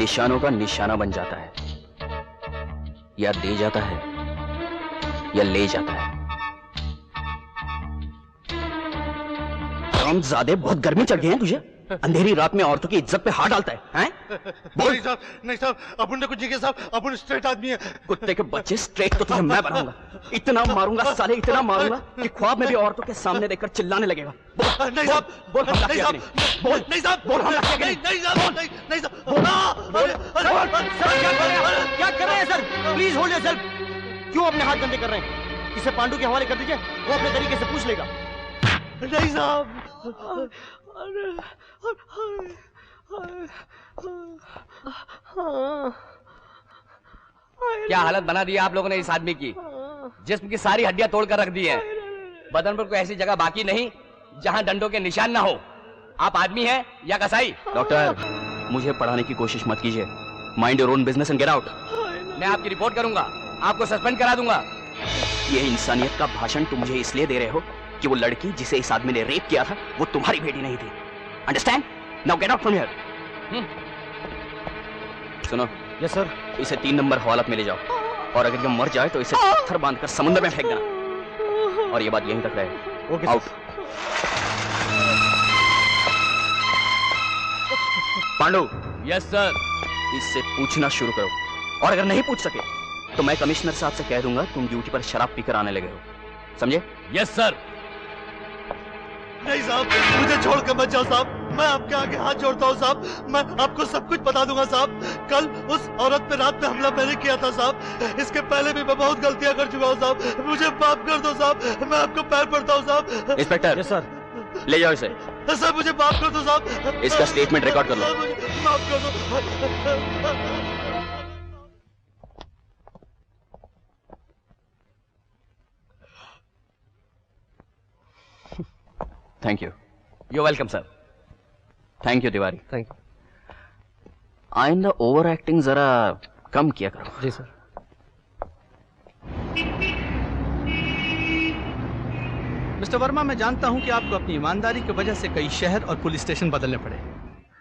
निशानों का निशाना बन जाता है, या दे जाता है या ले जाता है। हरामजादे, बहुत गर्मी चढ़ गई है तुझे? अंधेरी रात में औरतों की इज्जत पे हाथ डालता है, हैं? बोल साहब, नहीं साहब, अपन ने कुछ नहीं किया साहब, अपन स्ट्रेट आदमी है। कुत्ते के बच्चे, स्ट्रेट तो तुझे मैं बनाऊंगा। इतना मारूंगा साले, इतना मारूंगा कि ख्वाब में भी औरतों के सामने देखकर चिल्लाने लगेगा। नहीं साहब, बोल हमला किया कि नहीं? बोल नहीं साहब, बोल हमला किया कि नहीं साहब, नहीं साहब, क्या कर रहे हैं सर? Please hold yourself. क्यों अपने हाथ गंदे कर रहे हैं? इसे पांडु के हवाले कर दीजिए, वो अपने तरीके से पूछ लेगा। नहीं साहब। क्या हालत बना दी आप लोगों ने इस आदमी की? जिस्म की सारी हड्डियां तोड़कर रख दी हैं। बदन पर कोई ऐसी जगह बाकी नहीं जहां डंडों के निशान ना हो। आप आदमी हैं या कसाई? डॉक्टर, मुझे पढ़ाने की कोशिश मत कीजिए। Mind your own business and get out. मैं आपकी रिपोर्ट करूंगा, आपको सस्पेंड करा दूंगा। ये इंसानियत का भाषण तुम मुझे इसलिए दे रहे हो कि वो लड़की जिसे इस आदमी ने रेप किया था वो तुम्हारी बेटी नहीं थी। Understand? Now get out from here. सुनो। Yes sir. इसे 3 नंबर हवालात में ले जाओ, और अगर ये मर जाए तो इसे पत्थर बांधकर समुद्र में फेंक देना, और ये बात यहीं तक रहे। Okay, out. Pandu. Yes sir. इससे पूछना शुरू करो, और अगर नहीं पूछ सके तो मैं कमिश्नर साहब से कह दूंगा तुम ड्यूटी पर शराब पीकर आने लगे हो। समझे? Yes sir. नहीं साहब, मुझे छोड़ के मत जाओ साहब। मैं आपके आगे हाथ जोड़ता हूँ साहब। मैं आपको सब कुछ बता दूंगा साहब। कल उस औरत पे रात में हमला मैंने किया था साहब। इसके पहले भी मैं बहुत गलतियां कर चुका हूँ साहब। मुझे माफ कर दो साहब। मैं आपको पैर पड़ता हूँ साहब। इंस्पेक्टर। Yes sir. ले जाओ इसे। सर मुझे माफ कर दो साहब। इसका स्टेटमेंट रिकॉर्ड कर लो। मुझे माफ कर दो। Thank you. You welcome sir. Thank you Tiwari. Thank you. आइंदा ओवर एक्टिंग जरा कम किया करो। जी सर। मिस्टर वर्मा, मैं जानता हूं कि आपको अपनी ईमानदारी की वजह से कई शहर और पुलिस स्टेशन बदलने पड़े,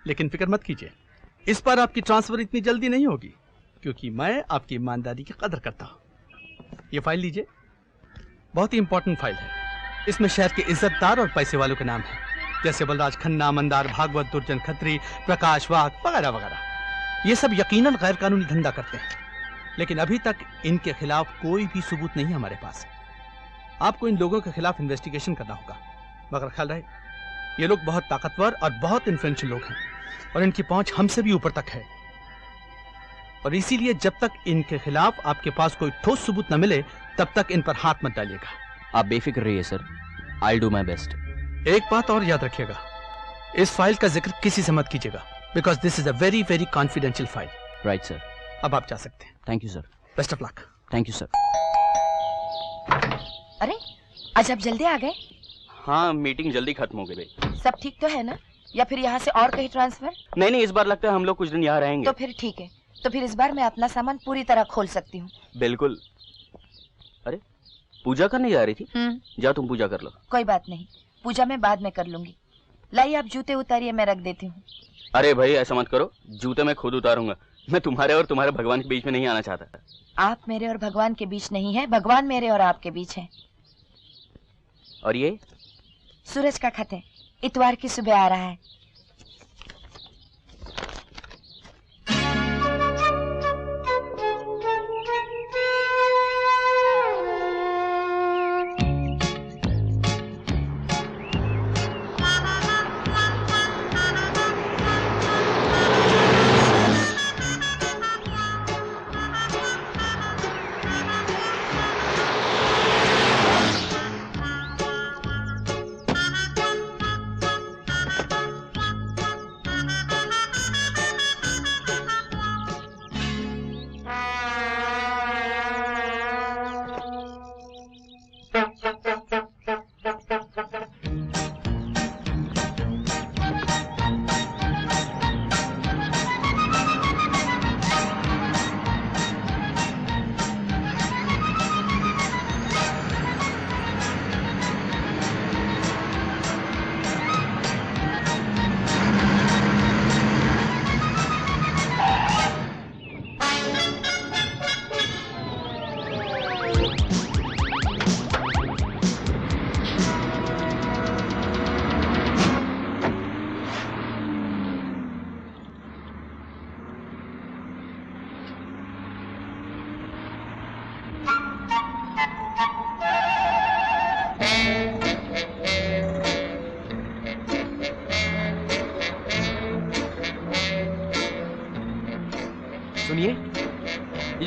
लेकिन फिक्र मत कीजिए, इस बार आपकी ट्रांसफर इतनी जल्दी नहीं होगी, क्योंकि मैं आपकी ईमानदारी की कदर करता हूं। ये फाइल लीजिए, बहुत ही इंपॉर्टेंट फाइल है। इसमें शहर के इज्जतदार और पैसे वालों के नाम हैं, जैसे बलराज खन्ना, मंदार भागवत, दुर्जन खत्री, प्रकाश वाघ वगैरह वगैरह। ये सब यकीनन गैर कानूनी धंधा करते हैं, लेकिन अभी तक इनके खिलाफ कोई भी सबूत नहीं हमारे पास। आपको इन लोगों के खिलाफ इन्वेस्टिगेशन करना होगा, मगर ख्याल रहे ये लोग बहुत ताकतवर और बहुत इन्फ्लुएंशियल लोग हैं, और इनकी पहुंच हमसे भी ऊपर तक है, और इसीलिए जब तक इनके खिलाफ आपके पास कोई ठोस सबूत न मिले तब तक इन पर हाथ मत डालिएगा। आप बेफिक्र रहिए sir, I do my best. एक बात और याद रखिएगा, इस फाइल का जिक्र किसी से मत कीजिएगा, because this is a very very confidential file. Right sir. अब आप जा सकते हैं। Thank you sir. Best of luck. Thank you sir. अरे आज आप जल्दी आ गए? हाँ, मीटिंग जल्दी खत्म हो गई। सब ठीक तो है ना? या फिर यहाँ से और कहीं ट्रांसफर? नहीं, इस बार लगता है हम लोग कुछ दिन यहाँ रहेंगे। तो फिर ठीक है, तो फिर इस बार मैं अपना सामान पूरी तरह खोल सकती हूँ। बिल्कुल। अरे पूजा करने जा रही थी? जा तुम पूजा कर लो। कोई बात नहीं, पूजा मैं बाद में कर लूंगी। लाइए आप जूते उतारिए, मैं रख देती हूँ। अरे भाई ऐसा मत करो, जूते मैं खुद उतारूंगा। मैं तुम्हारे और तुम्हारे भगवान के बीच में नहीं आना चाहता। आप मेरे और भगवान के बीच नहीं है, भगवान मेरे और आपके बीच है। और ये सूरज का खत है, इतवार की सुबह आ रहा है।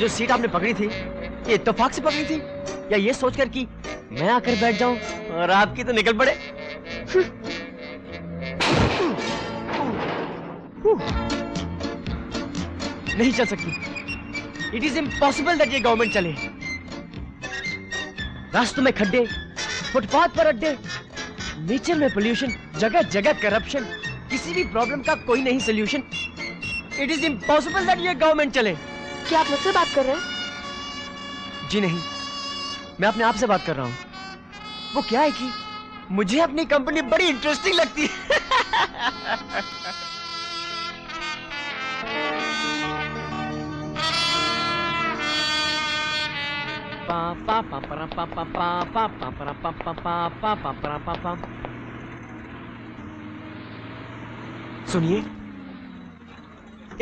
जो सीट आपने पकड़ी थी ये इत्तेफाक से पकड़ी थी या ये सोचकर कि मैं आकर बैठ जाऊं और आपकी तो निकल पड़े? नहीं चल सकती। इट इज इम्पॉसिबल दैट ये गवर्नमेंट चले। रास्तों में खड्डे, फुटपाथ पर अड्डे, नेचर में पोल्यूशन, जगह जगह करप्शन, किसी भी प्रॉब्लम का कोई नहीं solution. It is impossible that ये गवर्नमेंट चले। क्या आप मुझसे बात कर रहे हैं? जी नहीं, मैं अपने आप से बात कर रहा हूं। वो क्या है कि मुझे अपनी कंपनी बड़ी इंटरेस्टिंग लगती है। सुनिए,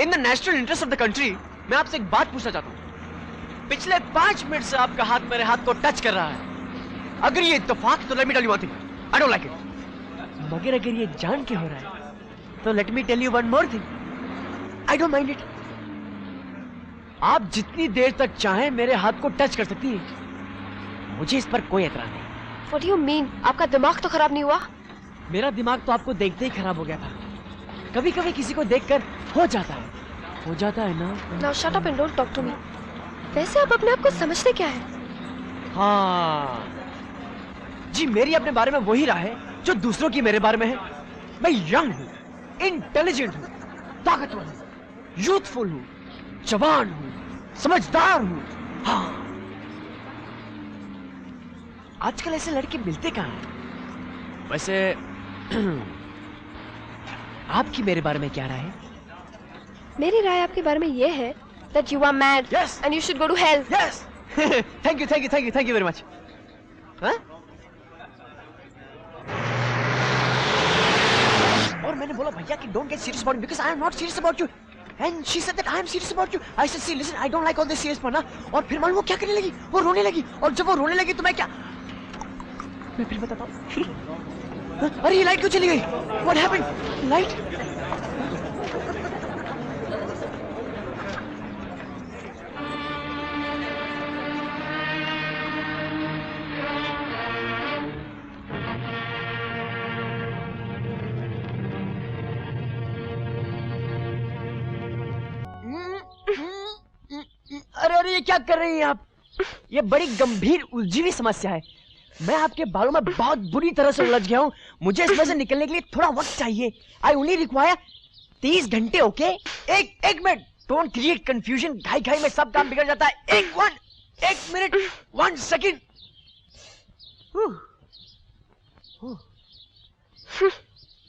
इन the national interest of the country मैं आपसे एक बात पूछना चाहता हूं। पिछले 5 मिनट से आपका हाथ मेरे हाथ को टच कर रहा है। अगर ये इत्तेफाक तो let me tell you one thing, I don't like it. मगर अगर ये जान के हो रहा है तो let me tell you one more thing, I don't mind it. आप जितनी देर तक चाहें मेरे हाथ को टच कर सकती हैं, मुझे इस पर कोई एतराज नहीं। What do you mean? आपका दिमाग तो खराब नहीं हुआ? मेरा दिमाग तो आपको देखते ही खराब हो गया था। कभी कभी किसी को देखकर हो जाता है ना। Now shut up and don't talk to me. वैसे आप अपने आप को समझते क्या है? हाँ जी, मेरी अपने बारे में वही राय है जो दूसरों की मेरे बारे में है। मैं यंग हूँ, इंटेलिजेंट हूँ, ताकतवर हूँ, यूथफुल हूँ, जवान हूँ, समझदार हूँ। हाँ, आजकल ऐसे लड़के मिलते कहाँ हैं? वैसे आपकी मेरे बारे में क्या राय है? मेरी राय आपके बारे में ये है that you are mad Yes. and you should go to hell. Yes. Thank you very much. हाँ? और मैंने बोला भैया कि don't get serious about it because I am not serious about you. And she said that I am serious about you. I said, see, listen, I don't like all this serious fun. और फिर मालूम वो क्या करने लगी? वो रोने लगी। और जब वो रोने लगी तो मैं क्या? मैं फिर बताता हूँ। अरे ये लाइट क्यों चली गई? What happened? लाइट? अरे ये क्या कर रही हैं आप? ये बड़ी गंभीर उलझी हुई समस्या है। मैं आपके बालों में बहुत बुरी तरह से उलझ गया हूँ। मुझे इसमें से निकलने के लिए थोड़ा वक्त चाहिए। आई ओनली रिक्वायर 30 घंटे। ओके? एक मिनट। Don't create confusion. घाई में सब काम बिगड़ जाता है। एक मिनट, 1 सेकेंड।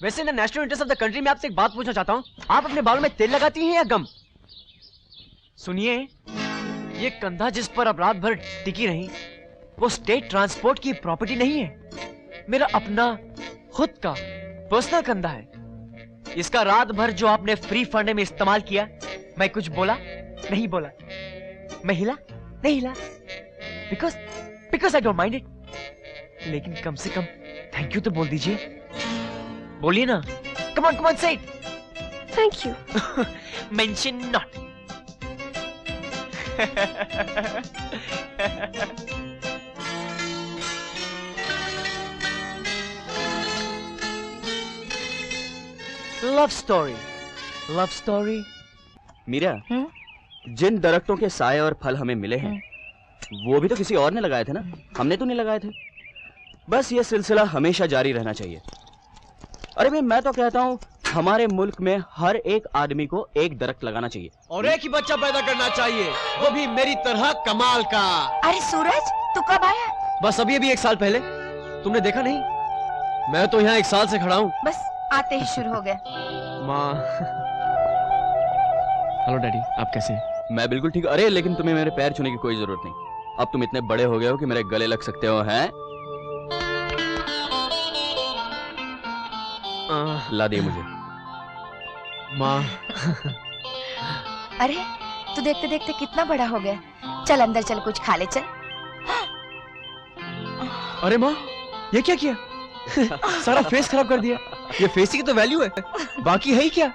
वैसे in the national interest of the country में आपसे एक बात पूछना चाहता हूँ। आप अपने बालों में तेल लगाती हैं या गम? सुनिए, ये कंधा जिस पर अब रात भर टिकी रही वो स्टेट ट्रांसपोर्ट की प्रॉपर्टी नहीं है। मेरा अपना खुद का पर्सनल कंधा है। इसका रात भर जो आपने फ्री फंड में इस्तेमाल किया, मैं कुछ बोला नहीं बोला, मैं हिला नहीं हिला, because I don't mind it. लेकिन कम से कम थैंक यू तो बोल दीजिए। बोलिए ना, come on say it. Thank you. Mention not. Love story. Meera, जिन दरख्तों के साए और फल हमें मिले हैं वो भी तो किसी और ने लगाए थे ना, हमने तो नहीं लगाए थे। बस ये सिलसिला हमेशा जारी रहना चाहिए। अरे भाई, मैं तो कहता हूँ हमारे मुल्क में हर एक आदमी को एक दरख्त लगाना चाहिए और एक ही बच्चा पैदा करना चाहिए, वो भी मेरी तरह कमाल का। अरे सूरज, तू कब आया? बस अभी 1 साल पहले। तुमने देखा नहीं? मैं तो यहाँ 1 साल से खड़ा हूँ। बस आते ही शुरू हो गया। माँ। हेलो डैडी, आप कैसे हैं? मैं बिल्कुल ठीक। अरे लेकिन तुम्हें मेरे पैर छूने की कोई जरूरत नहीं। अब तुम इतने बड़े हो गए हो कि मेरे गले लग सकते हो। हैं? ला दिए मुझे। माँ। अरे तू देखते देखते कितना बड़ा हो गया। चल अंदर चल, कुछ खा ले चल। अरे माँ, ये क्या किया? सारा फेस खराब कर दिया। ये फेस की तो वैल्यू है, बाकी है ही क्या?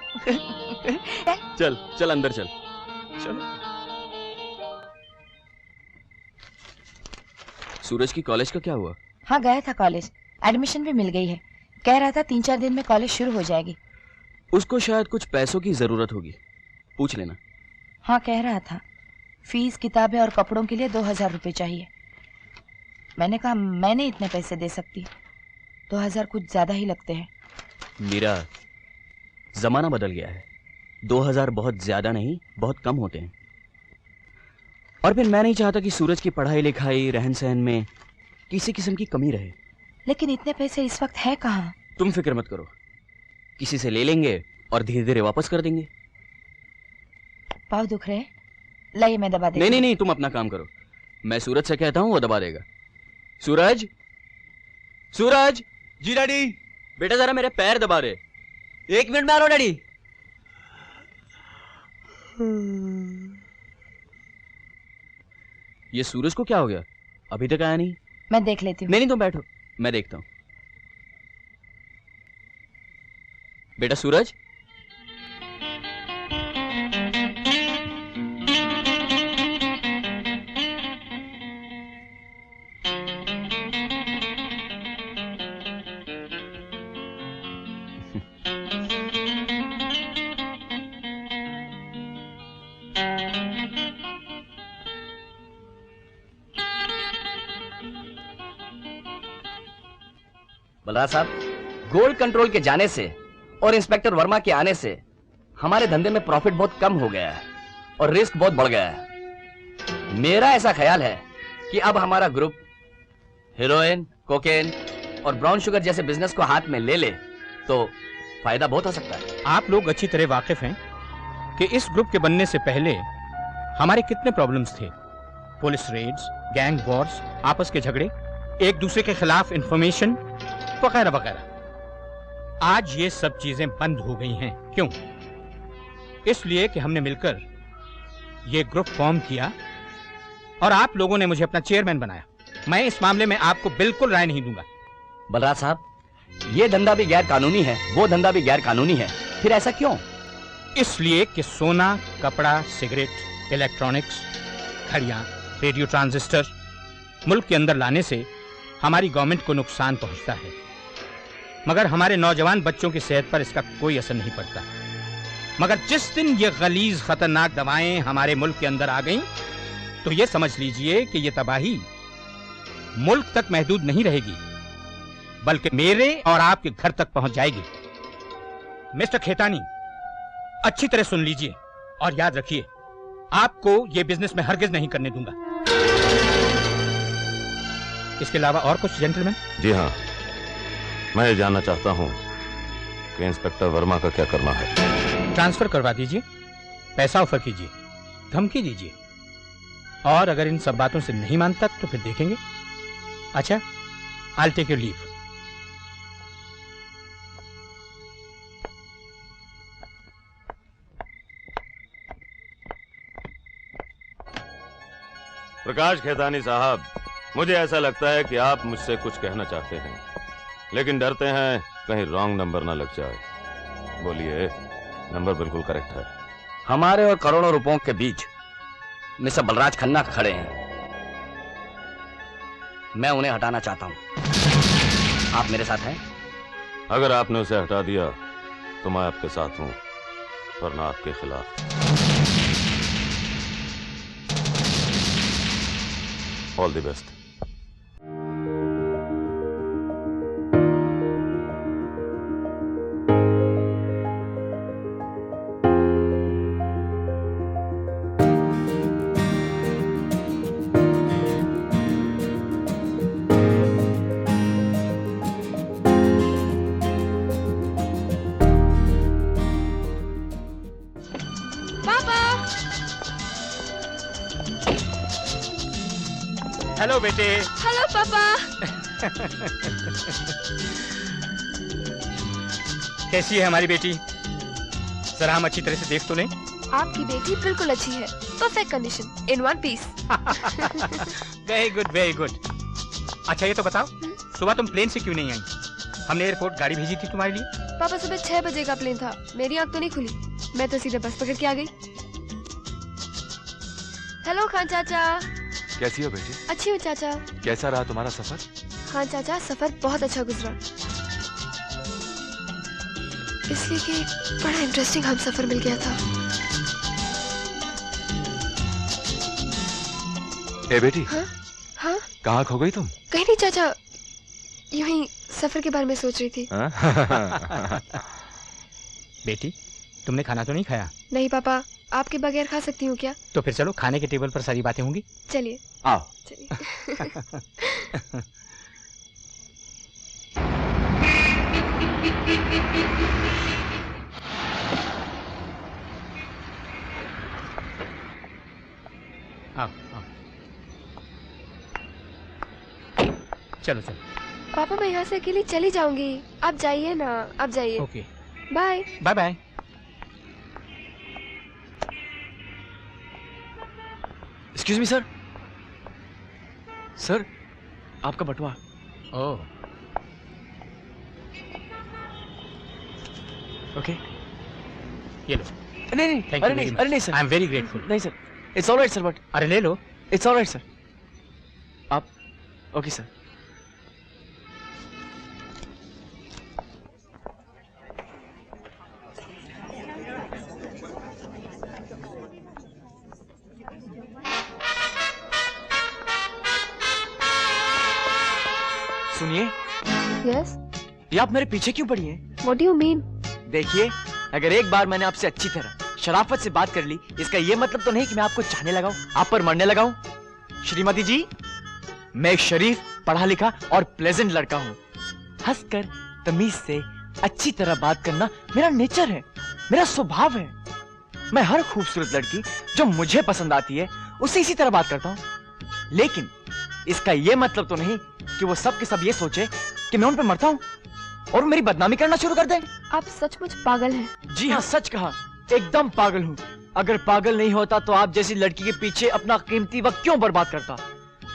चल अंदर चल। चलो। सूरज की कॉलेज का क्या हुआ? हाँ गया था कॉलेज, एडमिशन भी मिल गई है। कह रहा था 3-4 दिन में कॉलेज शुरू हो जाएगी। उसको शायद कुछ पैसों की जरूरत होगी, पूछ लेना। हाँ कह रहा था फीस, किताबें और कपड़ों के लिए 2000 रुपये चाहिए। मैंने कहा मैं नहीं इतने पैसे दे सकती, 2000 कुछ ज्यादा ही लगते हैं। मीरा, जमाना बदल गया है, 2000 बहुत ज्यादा नहीं, बहुत कम होते हैं। और फिर मैं नहीं चाहता कि सूरज की पढ़ाई लिखाई रहन सहन में किसी किस्म की कमी रहे। लेकिन इतने पैसे इस वक्त है कहाँ? तुम फिक्र मत करो, किसी से ले लेंगे और धीरे धीरे वापस कर देंगे। पाँव दुख रहे? लाइए मैं दबा देती। नहीं, तुम अपना काम करो, मैं सूरज से कहता हूँ, वो दबा देगा। सूरज, सूरज। जी डैडी। बेटा जरा मेरे पैर दबा दे। 1 मिनट में आ रहा हूं डैडी। ये सूरज को क्या हो गया? अभी तक आया नहीं। मैं देख लेती हूँ। नहीं, तुम बैठो, मैं देखता हूँ। बेटा सूरज। बलराज साहब, गोल्ड कंट्रोल के जाने से और इंस्पेक्टर वर्मा के आने से हमारे धंधे में प्रॉफिट बहुत कम हो गया है और रिस्क बहुत बढ़ गया है। मेरा ऐसा ख्याल है कि अब हमारा ग्रुप हेरोइन, कोकेन और ब्राउन शुगर जैसे बिजनेस को हाथ में ले ले तो फायदा बहुत हो सकता है। आप लोग अच्छी तरह वाकिफ हैं कि इस ग्रुप के बनने से पहले हमारे कितने प्रॉब्लम्स थे। पुलिस रेड्स, गैंग वॉर्स, आपस के झगड़े, एक दूसरे के खिलाफ इंफॉर्मेशन वगैरह वगैरह। आज ये सब चीजें बंद हो गई हैं। क्यों? इसलिए कि हमने मिलकर ये ग्रुप फॉर्म किया और आप लोगों ने मुझे अपना चेयरमैन बनाया। मैं इस मामले में आपको बिल्कुल राय नहीं दूंगा। बलराज साहब, ये धंधा भी गैर कानूनी है, वो धंधा भी गैर कानूनी है, फिर ऐसा क्यों? इसलिए कि सोना, कपड़ा, सिगरेट, इलेक्ट्रॉनिक्स, घड़ियां, रेडियो ट्रांजिस्टर मुल्क के अंदर लाने से हमारी गवर्नमेंट को नुकसान पहुंचता है, मगर हमारे नौजवान बच्चों की सेहत पर इसका कोई असर नहीं पड़ता। मगर जिस दिन ये गलीज खतरनाक दवाएं हमारे मुल्क के अंदर आ गईं, तो ये समझ लीजिए कि ये तबाही मुल्क तक महदूद नहीं रहेगी, बल्कि मेरे और आपके घर तक पहुंच जाएगी। मिस्टर खेतानी, अच्छी तरह सुन लीजिए और याद रखिए, आपको ये बिजनेस में हरगिज नहीं करने दूंगा। इसके अलावा और कुछ जेंटलमैन? जी हाँ, मैं ये जानना चाहता हूँ कि इंस्पेक्टर वर्मा का क्या करना है। ट्रांसफर करवा दीजिए, पैसा ऑफर कीजिए, धमकी दीजिए, और अगर इन सब बातों से नहीं मानता तो फिर देखेंगे। अच्छा, I'll take your leave. प्रकाश खेतानी साहब, मुझे ऐसा लगता है कि आप मुझसे कुछ कहना चाहते हैं, लेकिन डरते हैं कहीं रॉन्ग नंबर ना लग जाए। बोलिए, नंबर बिल्कुल करेक्ट है। हमारे और करोड़ों रुपयों के बीच मिस्टर बलराज खन्ना खड़े हैं, मैं उन्हें हटाना चाहता हूं। आप मेरे साथ हैं? अगर आपने उसे हटा दिया तो मैं आपके साथ हूं, वरना आपके खिलाफ। All the best. हेलो बेटे। हेलो पापा। कैसी है हमारी बेटी? जरा हम अच्छी तरह से देख तो लें। आपकी बेटी बिल्कुल अच्छी है, perfect condition, in one piece. Very good, very good. अच्छा ये तो बताओ, सुबह तुम प्लेन से क्यों नहीं आई? हमने एयरपोर्ट गाड़ी भेजी थी तुम्हारे लिए। पापा सुबह 6 बजे का प्लेन था, मेरी आंख तो नहीं खुली, मैं तो सीधे बस पकड़ के आ गई। हेलो खान चाचा। कैसी हो बेटी? अच्छी हो चाचा। कैसा रहा तुम्हारा सफर? हाँ चाचा, सफर बहुत अच्छा गुजरा, इसलिए कि बड़ा इंटरेस्टिंग हम सफर मिल गया था। ए बेटी। हाँ हाँ। कहाँ खो गई तुम? कहीं नहीं चाचा, यूं ही सफर के बारे में सोच रही थी। बेटी, तुमने खाना तो नहीं खाया? नहीं पापा, आपके बगैर खा सकती हूँ क्या? तो फिर चलो, खाने के टेबल पर सारी बातें होंगी। चलिए आओ। चलिए। आओ आओ। चलो चलो। पापा मैं यहाँ से अकेली चली जाऊंगी, आप जाइए ना, आप जाइए। Okay bye bye bye. Excuse me sir. Sir, आपका बटुआ। Oh okay. ये लो। नहीं नहीं, Thank अरे you नहीं, very अरे नहीं much. Sir. I am very grateful. नहीं sir, it's alright sir, but अरे ले लो। It's alright sir. आप ओके सर। सुनिए, यस। ये आप मेरे पीछे क्यों पड़ी हैं? What do you mean? देखिए, अगर एक बार मैंने आपसे अच्छी तरह शराफत से बात कर ली, इसका ये मतलब तो नहीं कि मैं आपको चाहने लगा हूं, आप पर मरने लगा हूं। श्रीमती जी, मैं एक शरीफ, पढ़ा लिखा और प्लेजेंट लड़का हूं। हंसकर, तमीज से, अच्छी तरह बात करना मेरा नेचर है, मेरा स्वभाव है। मैं हर खूबसूरत लड़की जो मुझे पसंद आती है उससे इसी तरह बात करता हूं। लेकिन इसका ये मतलब तो नहीं कि वो सब के सब ये सोचे कि मैं उन पर मरता हूं और मेरी बदनामी करना शुरू कर दें। आप सचमुच पागल हैं। जी हाँ, सच कहा, एकदम पागल हूँ। अगर पागल नहीं होता तो आप जैसी लड़की के पीछे अपना कीमती वक्त क्यों बर्बाद करता?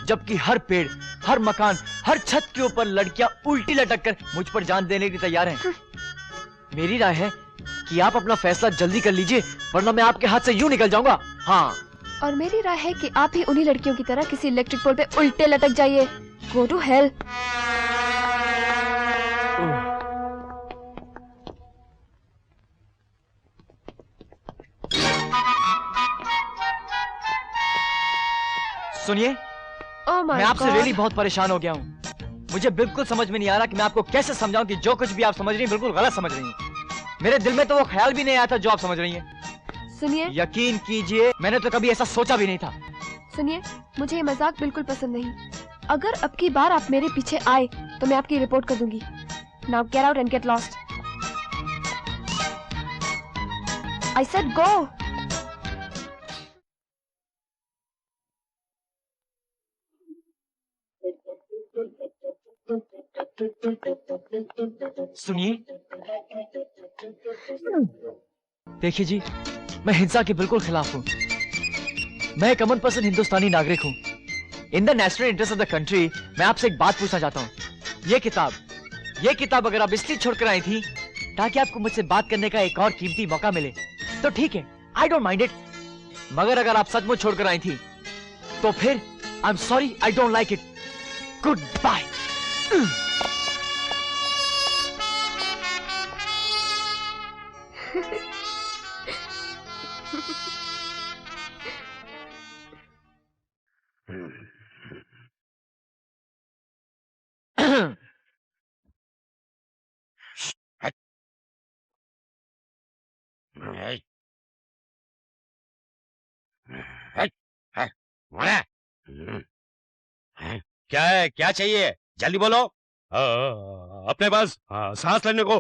जबकि हर पेड़, हर मकान, हर छत के ऊपर लड़कियां उल्टी लटक कर मुझ पर जान देने के लिए तैयार हैं। मेरी राय है कि आप अपना फैसला जल्दी कर लीजिए, वरना मैं आपके हाथ से यूं निकल जाऊंगा। हाँ। और मेरी राय है कि आप ही उन्हीं लड़कियों की तरह किसी इलेक्ट्रिक पोल पे उल्टे लटक जाइए। Go to hell. सुनिए, मैं आपसे रियली बहुत परेशान हो गया हूँ। मुझे बिल्कुल समझ में नहीं आ रहा कि मैं आपको कैसे समझाऊं कि जो कुछ भी आप समझ रही हैं बिल्कुल गलत समझ रही हैं। मेरे दिल में तो वो ख्याल भी नहीं आया था जो आप समझ रही हैं। सुनिए, यकीन कीजिए, मैंने तो कभी ऐसा सोचा भी नहीं था। सुनिए, मुझे ये मजाक बिल्कुल पसंद नहीं। अगर अब की बार आप मेरे पीछे आए तो मैं आपकी रिपोर्ट कर दूंगी। Now get out and get lost. I said go. सुनिए, देखिए जी, मैं हिंसा के बिल्कुल खिलाफ हूँ। मैं एक अमन पसंद हिंदुस्तानी नागरिक हूँ। इन the national interest of the country, मैं आपसे एक बात पूछना चाहता हूँ। ये किताब अगर आप इसलिए छोड़कर आई थी ताकि आपको मुझसे बात करने का एक और कीमती मौका मिले, तो ठीक है, आई डोंट माइंड इट। मगर अगर आप सचमुच छोड़कर आई थी, तो फिर I am sorry, I don't like it. Goodbye. क्या है, क्या चाहिए, जल्दी बोलो। अपने पास सांस लेने को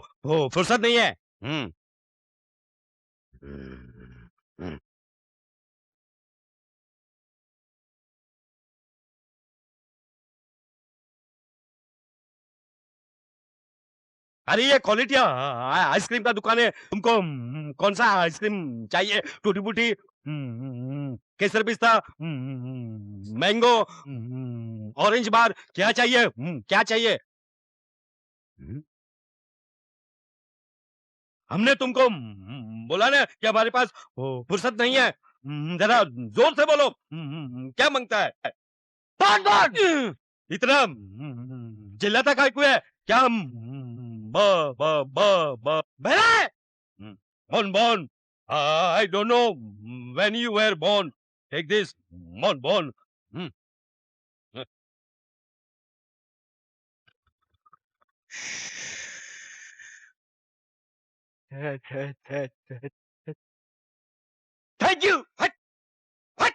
फुर्सत नहीं है। अरे ये क्वालिटी आइसक्रीम का दुकान है, तुमको कौन सा आइसक्रीम चाहिए? टूटी फूटी, केसर पिस्ता, मैंगो, ऑरेंज बार, क्या चाहिए? क्या चाहिए? हमने तुमको बोला ना कि हमारे पास फुर्सत नहीं है। जरा जोर से बोलो, क्या मांगता है? बॉन बॉन। इतना चिल्लाता काय को है क्या? Born, born. I don't know when you were born. Take this. Born, born. Thank you. Hut. Hut.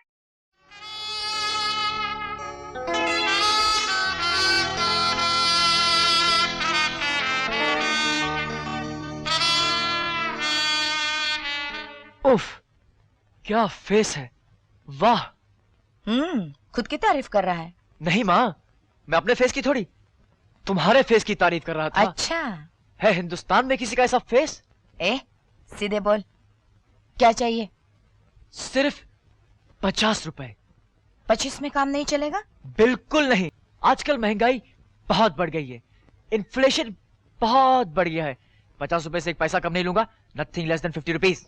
उफ, क्या फेस है, वाह। खुद की तारीफ कर रहा है। नहीं माँ, मैं अपने फेस की थोड़ी, तुम्हारे फेस की तारीफ कर रहा था। अच्छा है हिंदुस्तान में किसी का ऐसा फेस? सीधे बोल, क्या चाहिए? सिर्फ 50 रुपए। 25 में काम नहीं चलेगा? बिल्कुल नहीं, आजकल महंगाई बहुत बढ़ गई है, इन्फ्लेशन बहुत बढ़ गया है। 50 रुपए से एक पैसा कम नहीं लूंगा, नथिंग लेस देन 50 रुपीज।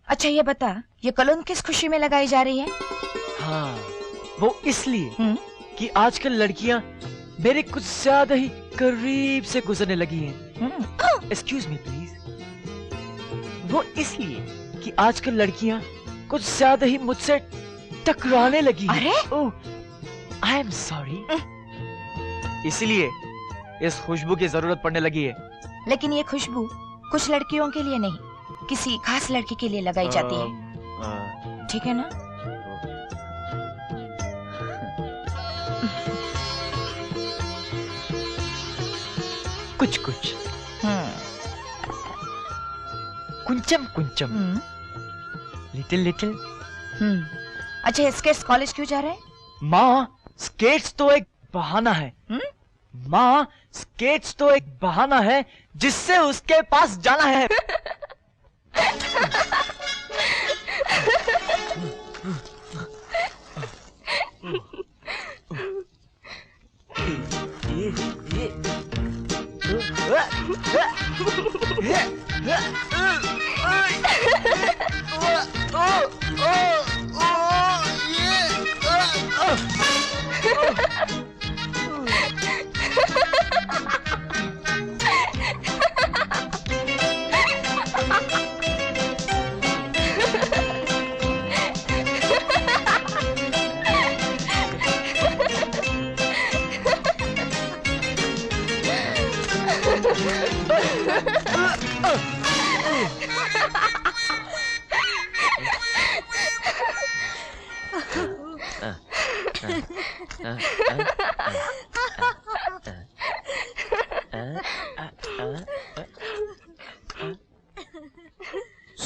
अच्छा ये बता, ये कलोन किस खुशी में लगाई जा रही है? हाँ, वो इसलिए कि आजकल लड़कियां मेरे कुछ ज्यादा ही करीब से गुजरने लगी हैं। Excuse me please. वो इसलिए कि आजकल लड़कियां कुछ ज्यादा ही मुझसे टकराने लगी हैं। अरे ओह, आई एम सॉरी। इसलिए इस खुशबू की जरूरत पड़ने लगी है। लेकिन ये खुशबू कुछ लड़कियों के लिए नहीं, किसी खास लड़की के लिए लगाई जाती है, ठीक है ना? कुछ कुछ कुंचम कुंचम, लिटिल लिटिल। अच्छा स्केट्स कॉलेज क्यों जा रहे हैं? माँ, स्केट्स तो एक बहाना है। माँ, स्केट्स तो एक बहाना है जिससे उसके पास जाना है।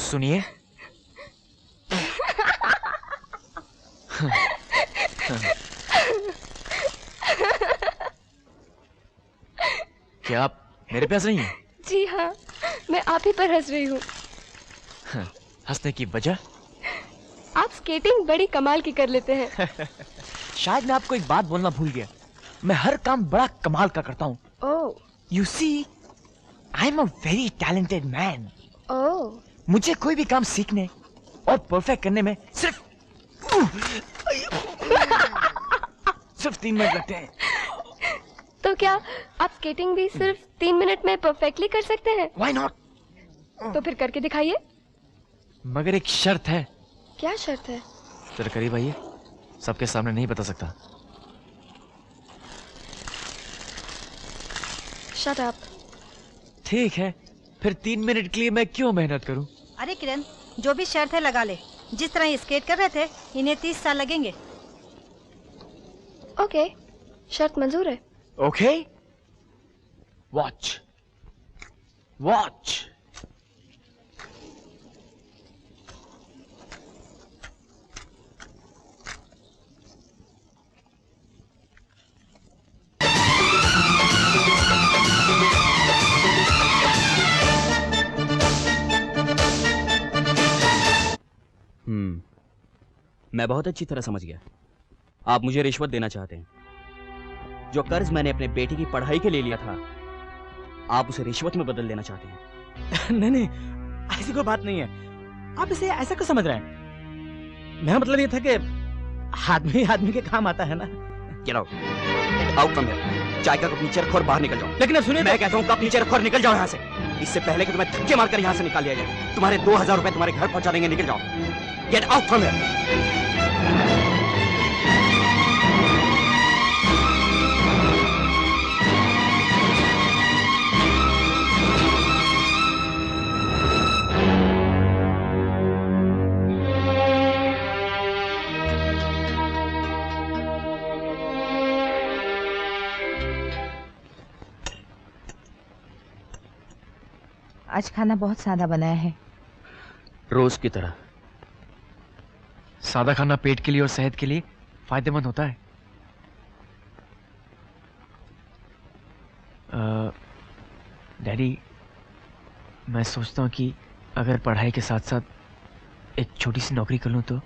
सुनिए, क्या आप मेरे पे हंस रही हैं? जी हाँ, मैं आप ही पर हंस रही हूँ। हंसने की वजह? आप स्केटिंग बड़ी कमाल की कर लेते हैं। शायद मैं आपको एक बात बोलना भूल गया, मैं हर काम बड़ा कमाल का करता हूँ। Oh, you see, I am a very talented man. Oh, मुझे कोई भी काम सीखने और परफेक्ट करने में सिर्फ 3 मिनट लगते हैं। तो क्या आप स्केटिंग भी सिर्फ 3 मिनट में परफेक्टली कर सकते हैं? Why not? तो फिर करके दिखाइए। मगर एक शर्त है। क्या शर्त है? जरा करीब आइए, सबके सामने नहीं बता सकता। Shut up। ठीक है, फिर 3 मिनट के लिए मैं क्यों मेहनत करूं? अरे किरण, जो भी शर्त है लगा ले। जिस तरह ये स्केट कर रहे थे, इन्हें 30 साल लगेंगे। ओके, शर्त मंजूर है। Okay, watch watch. मैं बहुत अच्छी तरह समझ गया। आप मुझे रिश्वत देना चाहते हैं। जो कर्ज मैंने अपने बेटी की पढ़ाई के लिए लिया था, आप उसे रिश्वत में बदल देना चाहते हैं। नहीं नहीं, ऐसी कोई बात नहीं है। आप इसे ऐसा क्यों समझ रहे हैं? मेरा मतलब ये था कि आदमी आदमी के काम आता है ना। Get out, out from here. चाय का कप नीचे रखो और बाहर निकल जाओ। लेकिन अब सुनिए, मैं कहता हूँ कप नीचे रखो और निकल जाओ यहाँ से, इससे पहले कि तुम्हें धक्के मारकर यहाँ से निकाल दिया जाए। तुम्हारे 2000 रुपए तुम्हारे घर पहुंचा देंगे, निकल जाओ। Gate out from here. आज खाना बहुत सादा बनाया है। रोज की तरह। सादा खाना पेट के लिए और सेहत के लिए फायदेमंद होता है। डैडी, मैं सोचता हूँ कि अगर पढ़ाई के साथ साथ एक छोटी सी नौकरी कर लूँ तो।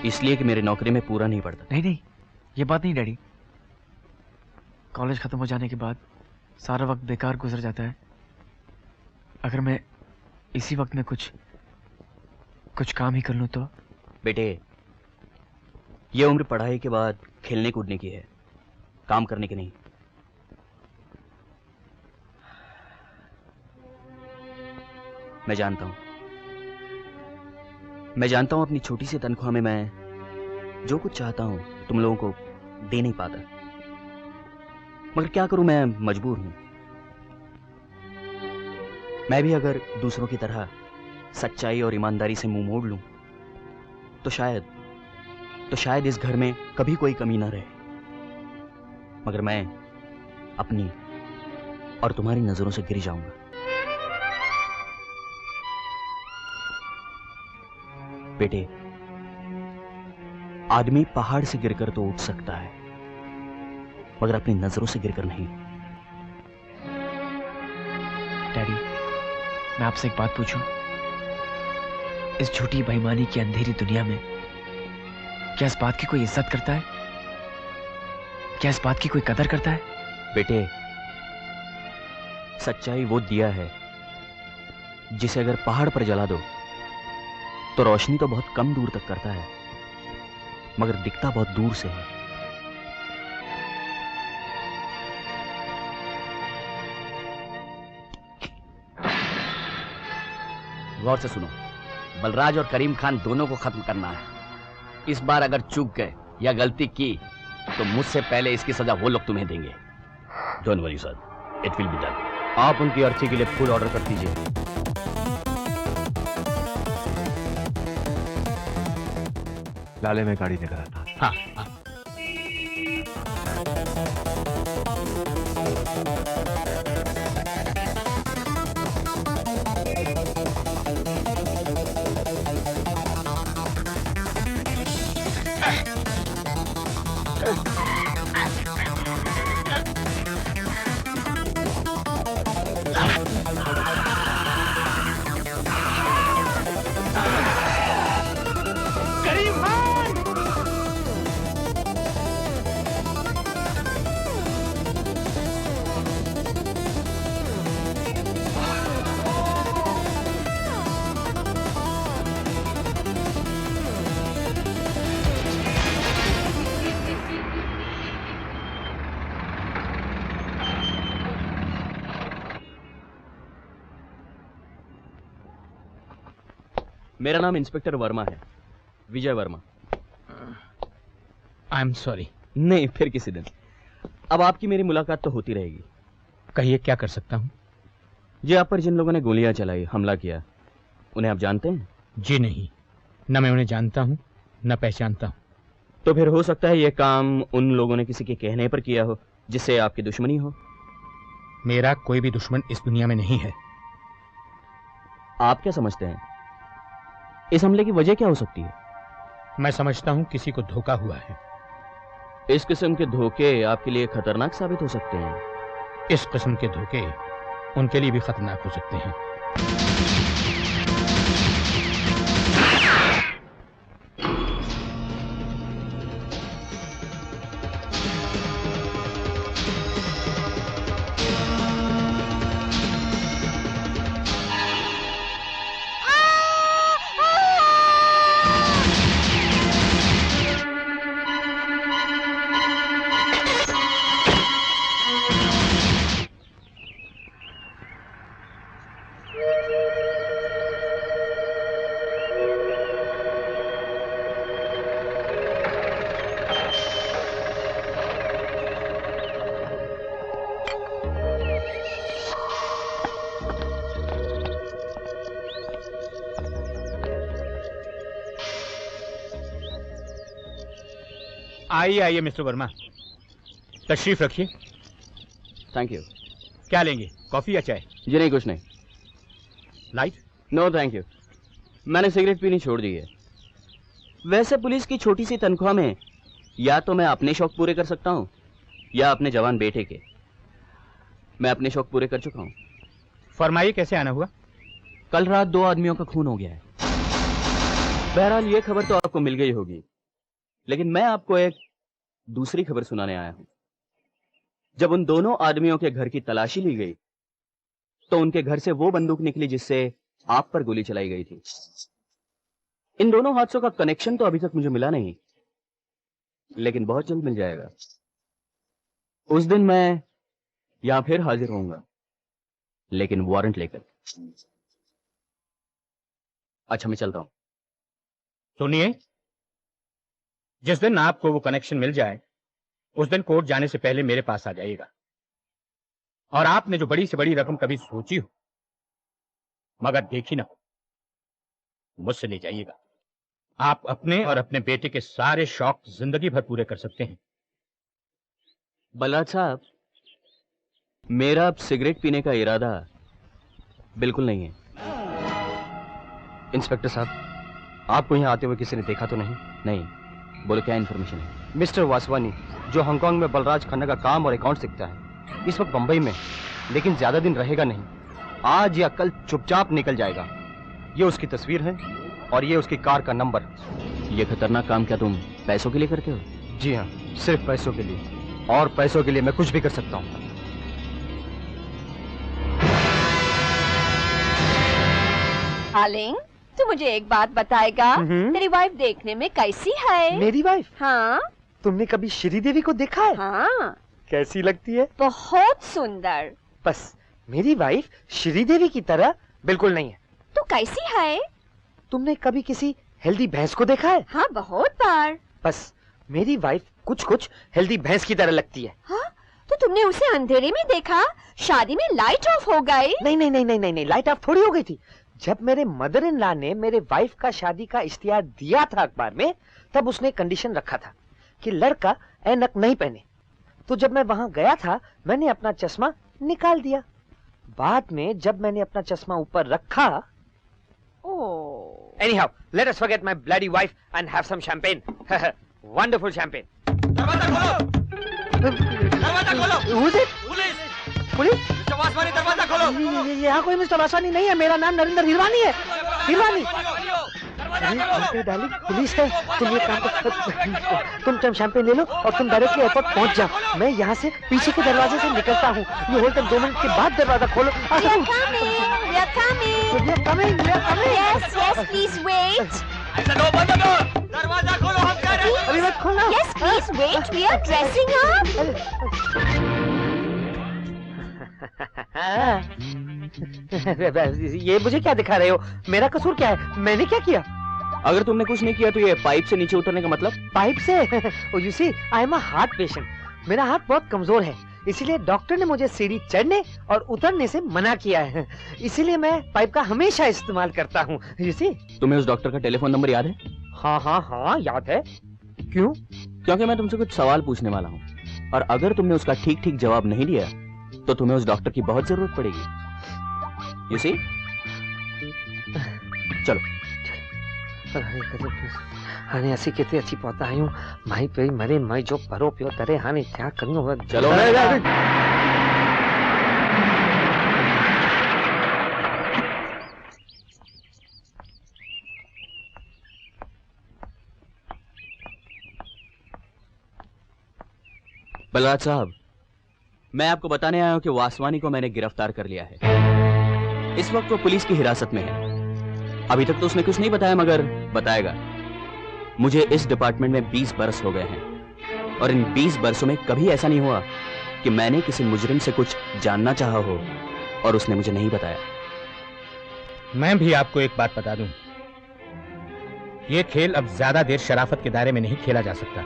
इसलिए कि मेरी नौकरी में पूरा नहीं पड़ता। नहीं नहीं, ये बात नहीं डैडी। कॉलेज खत्म हो जाने के बाद सारा वक्त बेकार गुजर जाता है। अगर मैं इसी वक्त में कुछ काम ही कर लूं तो। बेटे, ये उम्र पढ़ाई के बाद खेलने कूदने की है, काम करने की नहीं। मैं जानता हूं अपनी छोटी सी तनख्वाह में मैं जो कुछ चाहता हूं तुम लोगों को दे नहीं पाता, मगर क्या करूं, मैं मजबूर हूं। मैं भी अगर दूसरों की तरह सच्चाई और ईमानदारी से मुंह मोड़ लूं तो शायद इस घर में कभी कोई कमी ना रहे। मगर मैं अपनी और तुम्हारी नजरों से गिर जाऊंगा। बेटे, आदमी पहाड़ से गिरकर तो उठ सकता है, मगर अपनी नजरों से गिरकर नहीं। डैडी, मैं आपसे एक बात पूछूं? इस झूठी बेईमानी की अंधेरी दुनिया में क्या इस बात की कोई इज्जत करता है? क्या इस बात की कोई कदर करता है? बेटे, सच्चाई वो दिया है जिसे अगर पहाड़ पर जला दो तो रोशनी तो बहुत कम दूर तक करता है, मगर दिखता बहुत दूर से है। गौर से सुनो, बलराज और करीम खान दोनों को खत्म करना है। इस बार अगर चूक गए या गलती की तो मुझसे पहले इसकी सजा वो लोग तुम्हें देंगे। Don't worry sir, it will be done. आप उनकी अर्थी के लिए फूल ऑर्डर कर दीजिए। लाले में गाड़ी निकल आता। हाँ, मेरा नाम इंस्पेक्टर वर्मा है, Vijay Verma. I am sorry. नहीं, फिर किसी दिन। अब आपकी मेरी मुलाकात तो होती रहेगी। कहिए, क्या कर सकता हूँ? जी, आप पर जिन लोगों ने गोलियां चलाई, हमला किया, उन्हें आप जानते हैं? जी नहीं, न मैं उन्हें जानता हूँ न पहचानता हूँ। तो फिर हो सकता है यह काम उन लोगों ने किसी के कहने पर किया हो जिससे आपकी दुश्मनी हो। मेरा कोई भी दुश्मन इस दुनिया में नहीं है। आप क्या समझते हैं इस हमले की वजह क्या हो सकती है? मैं समझता हूँ किसी को धोखा हुआ है। इस किस्म के धोखे आपके लिए खतरनाक साबित हो सकते हैं। इस किस्म के धोखे उनके लिए भी खतरनाक हो सकते हैं। आइए आइए मिस्टर वर्मा, तशरीफ रखिए। Thank you. क्या लेंगे, कॉफी या चाय? जी नहीं, कुछ नहीं। लाइट? नो थैंक यू, मैंने सिगरेट पीनी छोड़ दी है। वैसे पुलिस की छोटी सी तनख्वाह में या तो मैं अपने शौक पूरे कर सकता हूँ या अपने जवान बेटे के। मैं अपने शौक पूरे कर चुका हूँ। फरमाइए, कैसे आना हुआ? कल रात 2 आदमियों का खून हो गया है। बहरहाल ये खबर तो आपको मिल गई होगी, लेकिन मैं आपको एक दूसरी खबर सुनाने आया हूं। जब उन दोनों आदमियों के घर की तलाशी ली गई तो उनके घर से वो बंदूक निकली जिससे आप पर गोली चलाई गई थी। इन दोनों हादसों का कनेक्शन तो अभी तक मुझे मिला नहीं, लेकिन बहुत जल्द मिल जाएगा। उस दिन मैं यहां फिर हाजिर होऊंगा, लेकिन वारंट लेकर। अच्छा, मैं चलता हूं। सुनिए, जिस दिन आपको वो कनेक्शन मिल जाए उस दिन कोर्ट जाने से पहले मेरे पास आ जाइएगा। और आपने जो बड़ी से बड़ी रकम कभी सोची हो मगर देखी ना हो, मुझसे ले जाइएगा। आप अपने और अपने बेटे के सारे शौक जिंदगी भर पूरे कर सकते हैं। बलराज साहब, मेरा अब सिगरेट पीने का इरादा बिल्कुल नहीं है। इंस्पेक्टर साहब, आपको यहाँ आते हुए किसी ने देखा तो नहीं? नहीं। बोलो, क्या इन्फॉर्मेशन है? मिस्टर वासवानी, जो हांगकांग में बलराज खन्ना का काम और अकाउंट सीखता है, इस वक्त बंबई में, लेकिन ज्यादा दिन रहेगा नहीं। आज या कल चुपचाप निकल जाएगा। ये उसकी तस्वीर है और ये उसकी कार का नंबर। ये खतरनाक काम क्या तुम पैसों के लिए करते हो? जी हाँ, सिर्फ पैसों के लिए, और पैसों के लिए मैं कुछ भी कर सकता हूँ। डार्लिंग, तू मुझे एक बात बताएगा, तेरी वाइफ देखने में कैसी है? मेरी वाइफ? हाँ। तुमने कभी श्रीदेवी को देखा है? हाँ। कैसी लगती है? बहुत सुंदर। बस मेरी वाइफ श्रीदेवी की तरह बिल्कुल नहीं है। तो कैसी है? तुमने कभी किसी हेल्दी भैंस को देखा है? हाँ, बहुत बार। बस मेरी वाइफ कुछ कुछ हेल्दी भैंस की तरह लगती है। हाँ? तो तुमने उसे अंधेरे में देखा, शादी में लाइट ऑफ हो गई? नहीं नहीं नहीं नहीं नहीं, नहीं लाइट ऑफ थोड़ी हो गई थी। जब मेरे मदर इन लॉ ने मेरे वाइफ का शादी का इश्तिहार दिया था अखबार में, तब उसने कंडीशन रखा था कि लड़का ऐनक नहीं पहने। तो जब मैं वहां गया था, मैंने अपना चश्मा निकाल दिया। बाद में जब मैंने अपना चश्मा ऊपर रखा, anyhow, let us forget my bloody wife and have some champagne. Wonderful champagne. दरवाजा खोलो! दरवाजा खोलो! Who's it? Police! Police? Mister Vaswani, दरवाजा खोलो! यहाँ कोई मिस्टर वासवानी नहीं है। मेरा नाम नरेंद्र हिरवानी है। हिरवानी। अरे डार्लिंग, पुलिस है। तुम ये काम कर, तुम शैंपेन ले लो और तुम डायरेक्टली एयरपोर्ट पहुंच जाओ। मैं यहाँ से पीछे के दरवाजे से निकलता हूँ। ये होल्ड तक 2 मिनट के बाद दरवाजा खोलो। We are coming. Yes, yes, please wait. ऐसा लो, बंद करो! दरवाजा खोलो, हम कह रहे हैं। अभी मत खोलना। Yes, please wait. We are dressing up. ये मुझे क्या दिखा रहे हो? मेरा कसूर क्या है? मैंने क्या किया? अगर तुमने कुछ नहीं किया तो ये पाइप से नीचे उतरने का मतलब? पाइप से? You see, I am a heart patient. मेरा हार्ट बहुत कमजोर है, इसीलिए डॉक्टर ने मुझे सीढ़ी चढ़ने और उतरने से मना किया है। इसीलिए मैं पाइप का हमेशा इस्तेमाल करता हूँ। You see. तुम्हें उस डॉक्टर का टेलीफोन नंबर याद है? हाँ हाँ हाँ, याद है। क्यों? क्योंकि मैं तुमसे कुछ सवाल पूछने वाला हूँ, और अगर तुमने उसका ठीक ठीक जवाब नहीं दिया तो तुम्हें उस डॉक्टर की बहुत जरूरत पड़ेगी। You see? चलो। हाने ऐसी कहते अच्छी पौता आयु माई पे मरे मैं जो परो पियो तरे हाने क्या करूं? चलो। बलराज साहब, मैं आपको बताने आया हूं कि वासवानी को मैंने गिरफ्तार कर लिया है। इस वक्त वो पुलिस की हिरासत में है। अभी तक तो उसने कुछ नहीं बताया, मगर बताएगा। मुझे इस डिपार्टमेंट में 20 बरस हो गए हैं, और इन 20 बरसों में कभी ऐसा नहीं हुआ कि मैंने किसी मुजरिम से कुछ जानना चाहा हो और उसने मुझे नहीं बताया। मैं भी आपको एक बात बता दूं, ये खेल अब ज्यादा देर शराफत के दायरे में नहीं खेला जा सकता।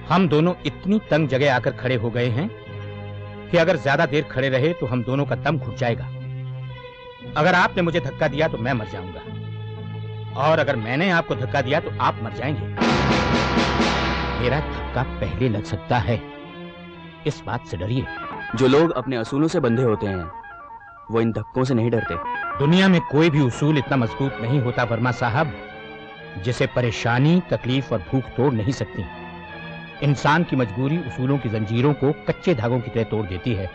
हम दोनों इतनी तंग जगह आकर खड़े हो गए हैं कि अगर ज्यादा देर खड़े रहे तो हम दोनों का दम घुट जाएगा। अगर आपने मुझे धक्का दिया तो मैं मर जाऊंगा, और अगर मैंने आपको धक्का दिया तो आप मर जाएंगे। मेरा धक्का पहले लग सकता है, इस बात से डरिए। जो लोग अपने असूलों से बंधे होते हैं वो इन धक्कों से नहीं डरते। दुनिया में कोई भी उसूल इतना मजबूत नहीं होता वर्मा साहब, जिसे परेशानी, तकलीफ और भूख तोड़ नहीं सकती। इंसान की मजबूरी उसूलों की जंजीरों को कच्चे धागों की तरह तोड़ देती है।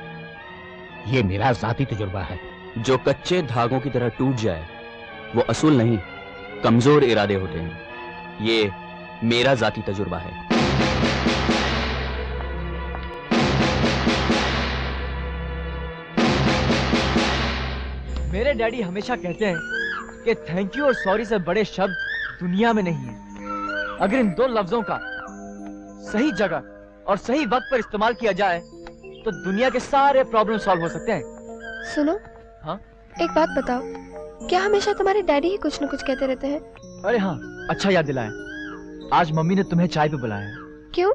ये मेरा जाती तजुर्बा है। जो कच्चे धागों की तरह टूट जाए वो असूल नहीं, कमजोर इरादे होते हैं। ये मेरा जाती तजुर्बा है। मेरे डैडी हमेशा कहते हैं कि थैंक यू और सॉरी से बड़े शब्द दुनिया में नहीं है। अगर इन दो लफ्जों का सही जगह और सही वक्त पर इस्तेमाल किया जाए तो दुनिया के सारे प्रॉब्लम सॉल्व हो सकते हैं। सुनो। हाँ? एक बात बताओ, क्या हमेशा तुम्हारे डैडी ही कुछ न कुछ कहते रहते हैं? अरे हाँ, अच्छा याद दिलाया। आज मम्मी ने तुम्हें चाय पे बुलाया। क्यों?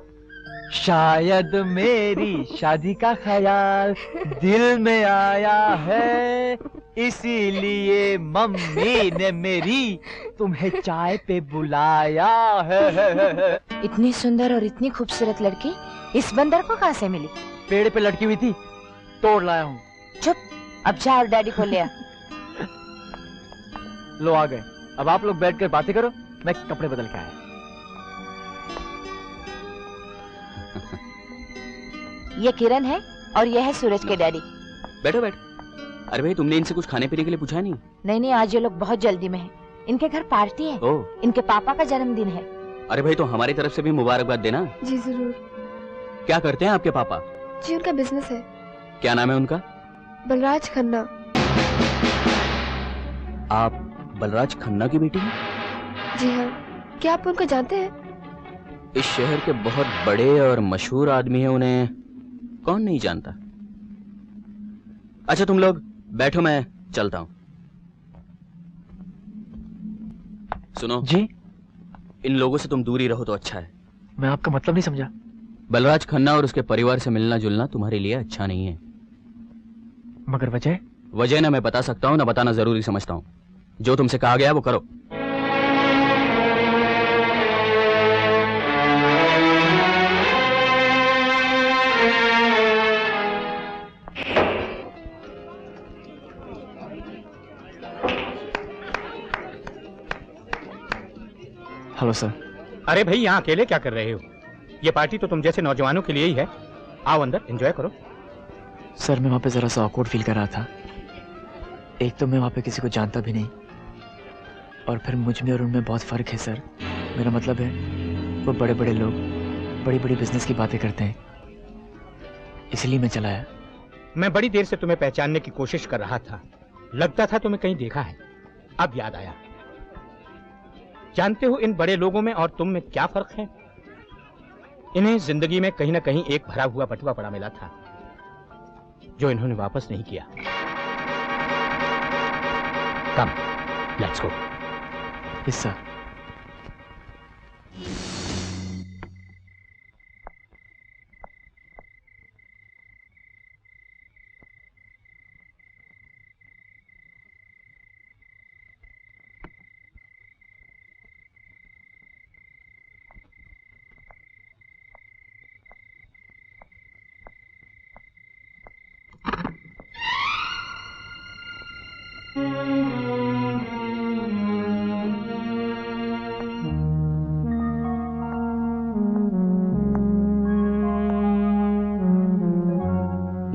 शायद मेरी शादी का ख्याल दिल में आया है, इसीलिए मम्मी ने मेरी तुम्हें चाय पे बुलाया है। इतनी सुंदर और इतनी खूबसूरत लड़की इस बंदर को कहाँ से मिली? पेड़ पे लटकी हुई थी, तोड़ लाया हूँ। चुप, अब जा और डैडी को ले आ। लो आ गए। अब आप लोग बैठकर बातें करो, मैं कपड़े बदल के आया। ये किरण है और ये है सूरज के डैडी। बैठो बैठो। अरे भाई, तुमने इनसे कुछ खाने पीने के लिए पूछा नहीं? नहीं, आज ये लोग बहुत जल्दी में हैं। इनके घर पार्टी है। ओह। इनके पापा का जन्मदिन है। अरे भाई, तो हमारी तरफ से भी मुबारकबाद देना। जी जरूर। क्या करते हैं आपके पापा? जी उनका बिजनेस है। क्या नाम है उनका? बलराज खन्ना। आप बलराज खन्ना की बेटी हैं? जी हाँ। क्या आप उनको जानते हैं? इस शहर के बहुत बड़े और मशहूर आदमी हैं, उन्हें कौन नहीं जानता। अच्छा तुम लोग बैठो, मैं चलता हूं। सुनो जी, इन लोगों से तुम दूरी रहो तो अच्छा है। मैं आपका मतलब नहीं समझा। बलराज खन्ना और उसके परिवार से मिलना जुलना तुम्हारे लिए अच्छा नहीं है। मगर वजह? वजह ना मैं बता सकता हूं ना बताना जरूरी समझता हूं। जो तुमसे कहा गया वो करो। Hello sir. अरे भाई, यहाँ अकेले क्या कर रहे हो? ये पार्टी तो तुम जैसे नौजवानों के लिए ही है। आओ अंदर एंजॉय करो। सर मैं वहाँ पे जरा सा ऑकवर्ड फील कर रहा था। एक तो मैं वहाँ पे किसी को जानता भी नहीं, और फिर मुझ में और उनमें बहुत फर्क है सर। मेरा मतलब है वो बड़े बड़े लोग बड़ी बड़ी बिजनेस की बातें करते हैं, इसलिए मैं चला आया। मैं बड़ी देर से तुम्हें पहचानने की कोशिश कर रहा था। लगता था तुम्हें कहीं देखा है, अब याद आया। जानते हो इन बड़े लोगों में और तुम में क्या फर्क है? इन्हें जिंदगी में कहीं ना कहीं एक भरा हुआ बटुआ पड़ा मिला था जो इन्होंने वापस नहीं किया। कम, लेट्स गो। Yes sir.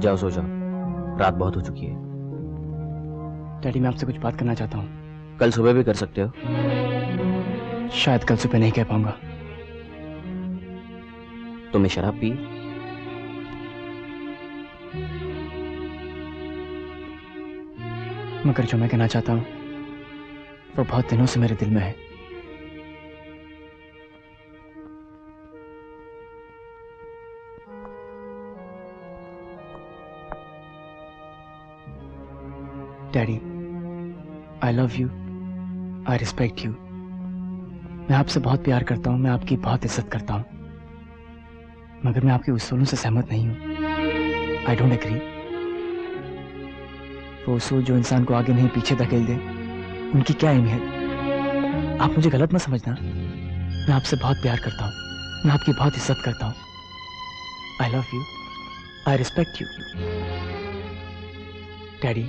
जाओ सो जाओ, रात बहुत हो चुकी है। डैडी मैं आपसे कुछ बात करना चाहता हूँ। कल सुबह भी कर सकते हो। शायद कल सुबह नहीं कह पाऊंगा। तुमने शराब पी? मगर जो मैं कहना चाहता हूँ वो बहुत दिनों से मेरे दिल में है। Daddy, I love you, I respect you. मैं आपसे बहुत प्यार करता हूँ, मैं आपकी बहुत इज्जत करता हूँ, मगर मैं आपके उसूलों से सहमत नहीं हूँ। I don't agree. वो उसूल जो इंसान को आगे नहीं पीछे धकेल दे, उनकी क्या अहमियत? आप मुझे गलत मत समझना, मैं आपसे बहुत प्यार करता हूँ, मैं आपकी बहुत इज्जत करता हूं। I love you, I respect you. Daddy,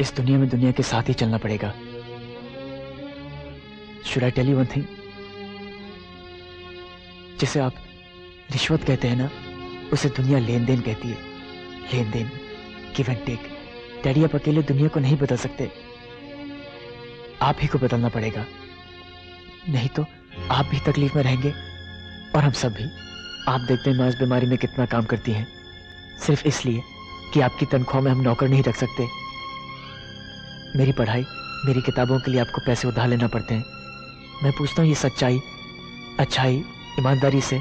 इस दुनिया में दुनिया के साथ ही चलना पड़ेगा। Should I tell you one thing? जिसे आप रिश्वत कहते हैं ना, उसे दुनिया लेन देन कहती है। लेन देन, गिव एंड टेक। डैडी, आप अकेले दुनिया को नहीं बदल सकते, आप ही को बदलना पड़ेगा। नहीं तो आप भी तकलीफ में रहेंगे और हम सब भी। आप देखते हैं मैं इस बीमारी में कितना काम करती हैं, सिर्फ इसलिए कि आपकी तनख्वाह में हम नौकर नहीं रख सकते। मेरी पढ़ाई, मेरी किताबों के लिए आपको पैसे उधार लेना पड़ते हैं। मैं पूछता हूँ, ये सच्चाई, अच्छाई, ईमानदारी से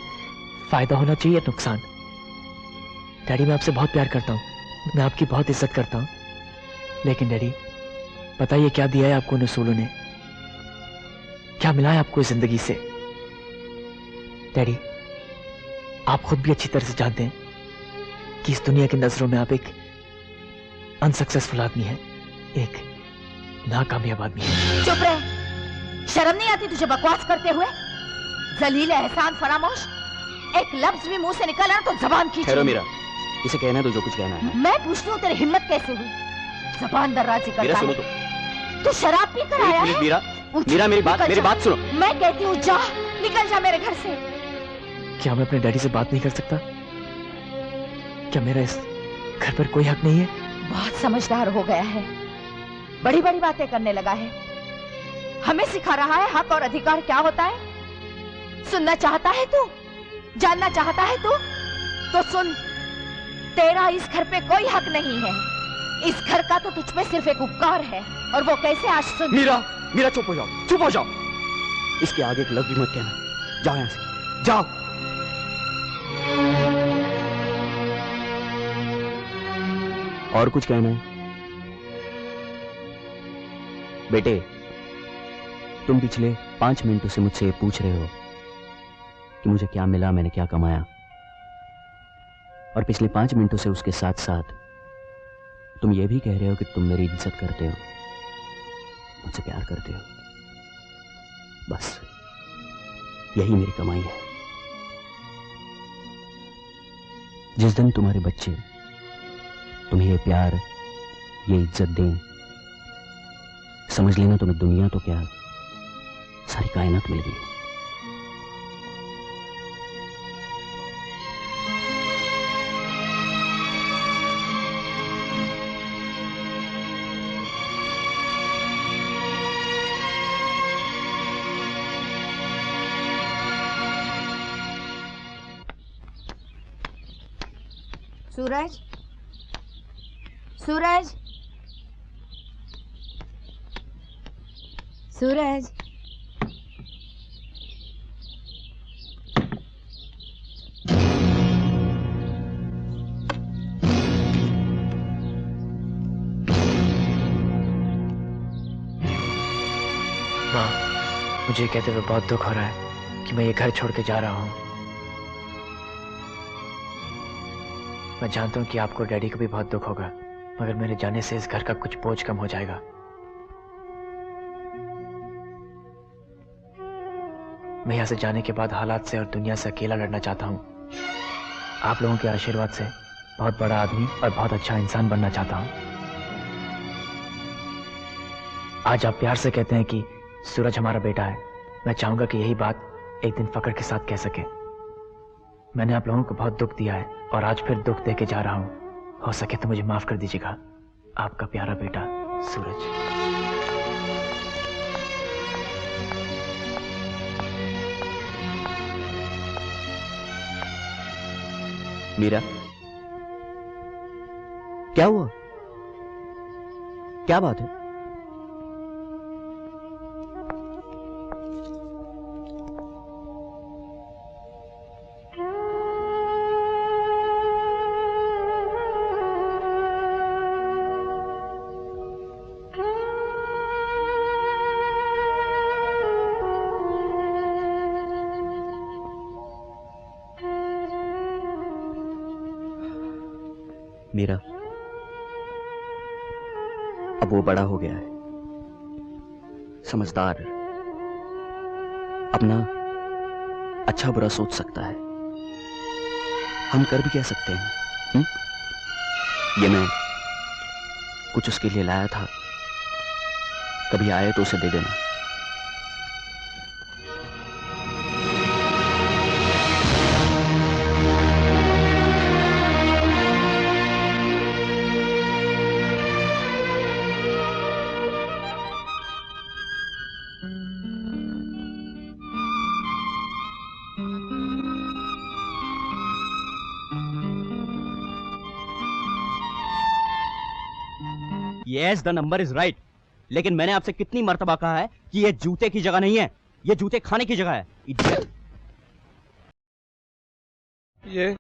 फायदा होना चाहिए या नुकसान? डैडी, मैं आपसे बहुत प्यार करता हूँ, मैं आपकी बहुत इज्जत करता हूँ, लेकिन डैडी बताइए क्या दिया है आपको उन उसूलों ने? क्या मिला है आपको इस जिंदगी से? डैडी, आप खुद भी अच्छी तरह से जानते हैं कि इस दुनिया की नजरों में आप एक अनसक्सेसफुल आदमी हैं, एक नाकामयाब आदमी है। चुप रहे, शर्म नहीं आती तुझे बकवास करते हुए? जलील एहसान फरामोश, एक लफ्ज भी मुंह से निकला ना तो जबान खींच। ठहरो मीरा, इसे कहना है तो जो कुछ कहना है। मैं पूछती हूँ तेरी हिम्मत कैसे हुई जबान दर्राजी करता मीरा, सुनो है? तो। तू शराब पी कर आया है? मीरा, मीरा मेरी बात सुनो। मैं कहती हूँ जा, निकल जा मेरे घर से। क्या मैं अपने डैडी से बात नहीं कर सकता? क्या मेरा इस घर पर कोई हक नहीं है? बहुत समझदार हो गया है, बड़ी बड़ी बातें करने लगा है, हमें सिखा रहा है हक और अधिकार क्या होता है। सुनना चाहता है तू, जानना चाहता है तू, तो सुन, तेरा इस घर पे कोई हक नहीं है। इस घर का तो तुझ पे सिर्फ एक उपकार है, और वो कैसे आज सुन। मीरा, मीरा चुप हो जाओ, चुप हो जाओ। इसके आगे एक लफ्ज भी मत कहना। जाओ यहाँ से, जाओ। और कुछ कहना है? बेटे, तुम पिछले 5 मिनटों से मुझसे ये पूछ रहे हो कि मुझे क्या मिला, मैंने क्या कमाया, और पिछले 5 मिनटों से उसके साथ साथ तुम ये भी कह रहे हो कि तुम मेरी इज्जत करते हो, मुझसे प्यार करते हो। बस यही मेरी कमाई है। जिस दिन तुम्हारे बच्चे तुम्हें ये प्यार, ये इज्जत दें, समझ लेना तुम्हें दुनिया तो क्या, सारी कायनात मिल गई। सूरज, सूरज, सूरज। माँ, मुझे कहते हुए बहुत दुख हो रहा है कि मैं ये घर छोड़ के जा रहा हूँ। मैं जानता हूँ कि आपको, डैडी को भी बहुत दुख होगा, मगर मेरे जाने से इस घर का कुछ बोझ कम हो जाएगा। मैं यहाँ से जाने के बाद हालात से और दुनिया से अकेला लड़ना चाहता हूँ। आप लोगों के आशीर्वाद से बहुत बड़ा आदमी और बहुत अच्छा इंसान बनना चाहता हूँ। आज आप प्यार से कहते हैं कि सूरज हमारा बेटा है। मैं चाहूंगा कि यही बात एक दिन फक्र के साथ कह सके। मैंने आप लोगों को बहुत दुख दिया है और आज फिर दुख दे के जा रहा हूं। हो सके तो मुझे माफ कर दीजिएगा। आपका प्यारा बेटा सूरज। मीरा, क्या हुआ? क्या बात है? मीरा, अब वो बड़ा हो गया है, समझदार, अपना अच्छा बुरा सोच सकता है, हम कर भी क्या सकते हैं? हुँ? ये मैं कुछ उसके लिए लाया था, कभी आए तो उसे दे देना। Yes, the number is right. लेकिन मैंने आपसे कितनी मर्तबा कहा है कि ये जूते की जगह नहीं है, ये जूते खाने की जगह है। Idiot. ये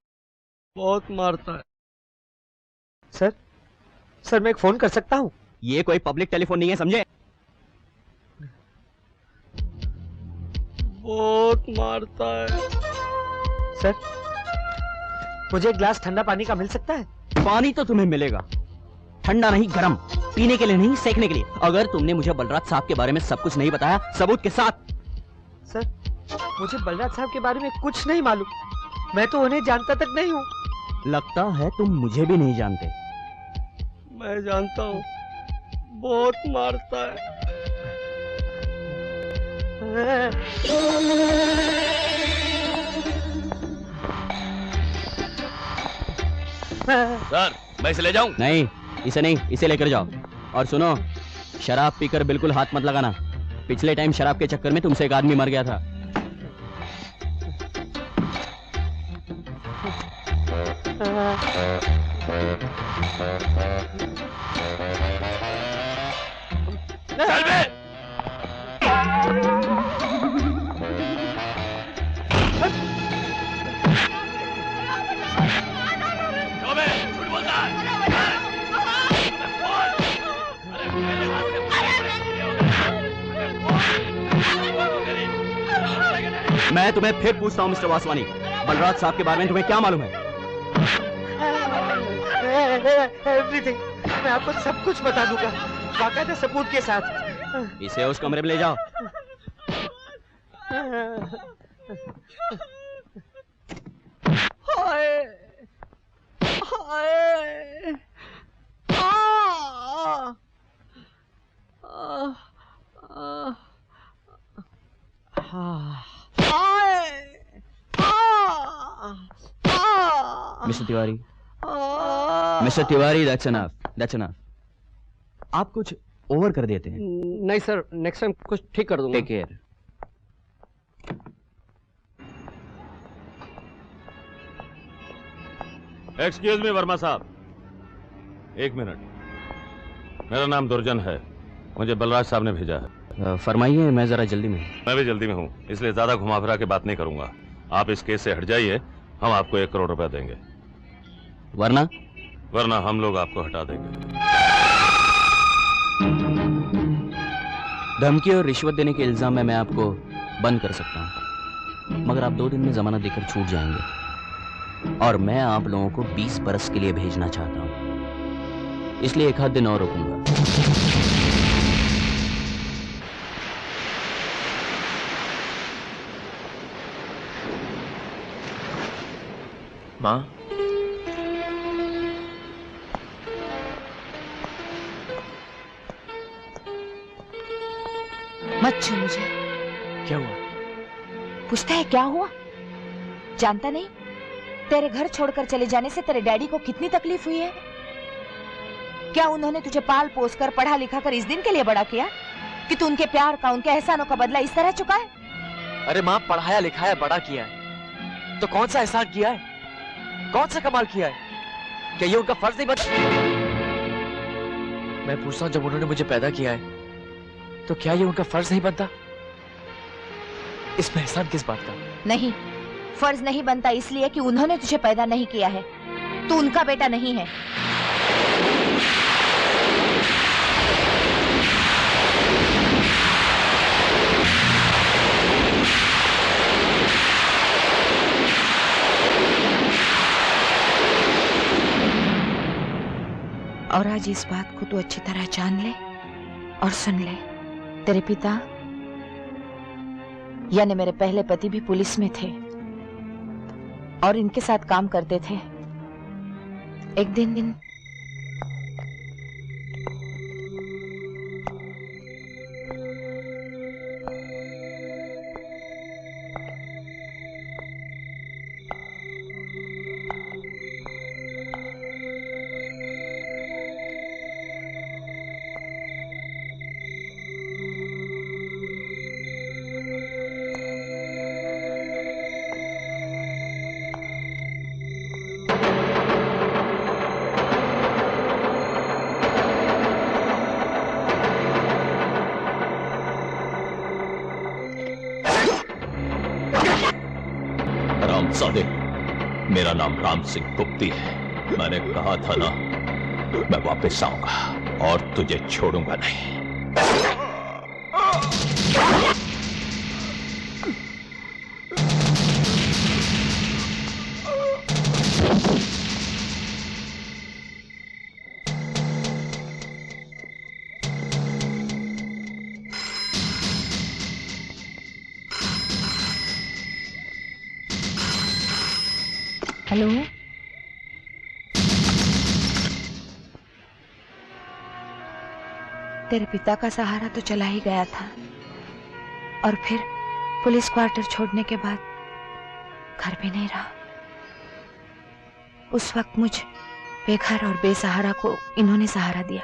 बहुत मारता है। सर मैं एक फोन कर सकता हूँ? ये कोई पब्लिक टेलीफोन नहीं है, समझे? बहुत मारता है। सर, मुझे एक ग्लास ठंडा पानी का मिल सकता है? पानी तो तुम्हें मिलेगा, ठंडा नहीं गरम, पीने के लिए नहीं सेकने के लिए। अगर तुमने मुझे बलराज साहब के बारे में सब कुछ नहीं बताया सबूत के साथ। सर, मुझे बलराज साहब के बारे में कुछ नहीं मालूम, मैं तो उन्हें जानता तक नहीं हूँ। लगता है तुम मुझे भी नहीं जानते। मैं जानता हूँ, बहुत मारता है। सर, मैं इसे ले जाऊं? नहीं, इसे नहीं, इसे लेकर जाओ। और सुनो, शराब पीकर बिल्कुल हाथ मत लगाना। पिछले टाइम शराब के चक्कर में तुमसे एक आदमी मर गया था। चल बे! मैं तुम्हें फिर पूछता हूँ मिस्टर वासवानी, बलराज साहब के बारे में तुम्हें क्या मालूम है? एवरीथिंग, मैं आपको सब कुछ बता दूंगा, बाकायदा सबूत के साथ। इसे उस कमरे में ले जाओ। Hi hi mister Tiwari, mister Tiwari, that's enough, that's enough. आप कुछ ओवर कर देते हैं। नहीं सर, नेक्स्ट टाइम कुछ ठीक कर दूंगा। Take care. Excuse me Verma साहब, एक मिनट। मेरा नाम दुर्जन है, मुझे बलराज साहब ने भेजा है। फरमाइए, मैं जरा जल्दी में हूँ। मैं भी जल्दी में हूँ, इसलिए ज्यादा घुमा फिरा के बात नहीं करूंगा। आप इस केस से हट जाइए, हम आपको 1 करोड़ रुपया देंगे। वरना हम लोग आपको हटा देंगे। धमकी और रिश्वत देने के इल्जाम में मैं आपको बंद कर सकता हूँ, मगर आप 2 दिन में जमानत देकर छूट जाएंगे। और मैं आप लोगों को 20 बरस के लिए भेजना चाहता हूँ, इसलिए 1 आध दिन और रुकूंगा। माँ, मत छू मुझे। क्या हुआ? पूछता है क्या हुआ? जानता नहीं तेरे घर छोड़कर चले जाने से तेरे डैडी को कितनी तकलीफ हुई है? क्या उन्होंने तुझे पाल पोस कर पढ़ा लिखा कर इस दिन के लिए बड़ा किया कि तू उनके प्यार का, उनके एहसानों का बदला इस तरह चुका है? अरे माँ, पढ़ाया लिखाया बड़ा किया है तो कौन सा एहसान किया है, कौन सा कमाल किया है? क्या ये उनका फर्ज नहीं बनता? मैं पूछता हूँ, जब उन्होंने मुझे पैदा किया है तो क्या ये उनका फर्ज नहीं बनता? इसमें एहसान किस बात का? नहीं, फर्ज नहीं बनता इसलिए कि उन्होंने तुझे पैदा नहीं किया है, तू उनका बेटा नहीं है। और आज इस बात को तू अच्छी तरह जान ले और सुन ले। तेरे पिता यानी मेरे पहले पति भी पुलिस में थे और इनके साथ काम करते थे। एक दिन रामसादे, मेरा नाम राम सिंह गुप्ती है। मैंने कहा था ना, मैं वापस आऊंगा और तुझे छोड़ूंगा नहीं। हेलो, तेरे पिता का सहारा तो चला ही गया था और फिर पुलिस क्वार्टर छोड़ने के बाद घर भी नहीं रहा। उस वक्त मुझ बेघर और बेसहारा को इन्होंने सहारा दिया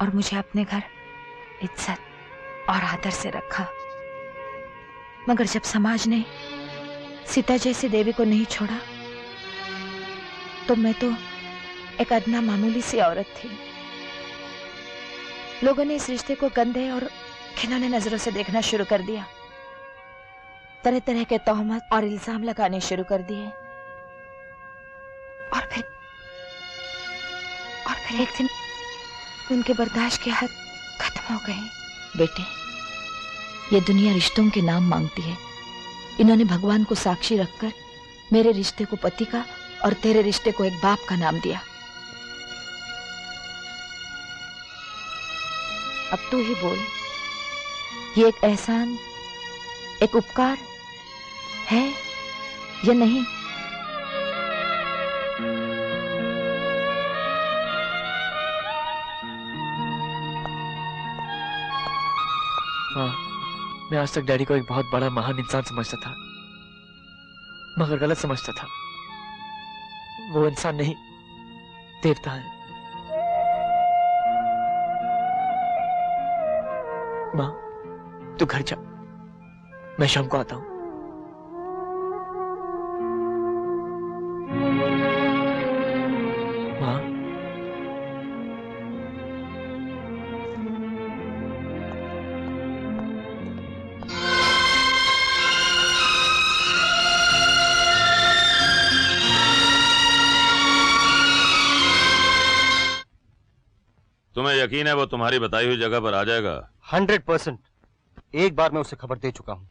और मुझे अपने घर इज्जत और आदर से रखा। मगर जब समाज ने सीता जैसी देवी को नहीं छोड़ा तो मैं तो एक अदना मामूली सी औरत थी। लोगों ने इस रिश्ते को गंदे और घिनौने नजरों से देखना शुरू कर दिया। तरह तरह के तोहमत और इल्जाम लगाने शुरू कर दिए और फिर एक दिन उनके बर्दाश्त के हद खत्म हो गए। बेटे, ये दुनिया रिश्तों के नाम मांगती है। इन्होंने भगवान को साक्षी रखकर मेरे रिश्ते को पति का और तेरे रिश्ते को एक बाप का नाम दिया। अब तू ही बोल, ये एक एहसान, एक उपकार है या नहीं? हाँ, मैं आज तक डैडी को एक बहुत बड़ा महान इंसान समझता था, मगर गलत समझता था। वो इंसान नहीं, देवता है। माँ, तू घर जा, मैं शाम को आता हूं। माँ, तुम्हें यकीन है वो तुम्हारी बताई हुई जगह पर आ जाएगा? 100%। एक बार मैं उसे खबर दे चुका हूं,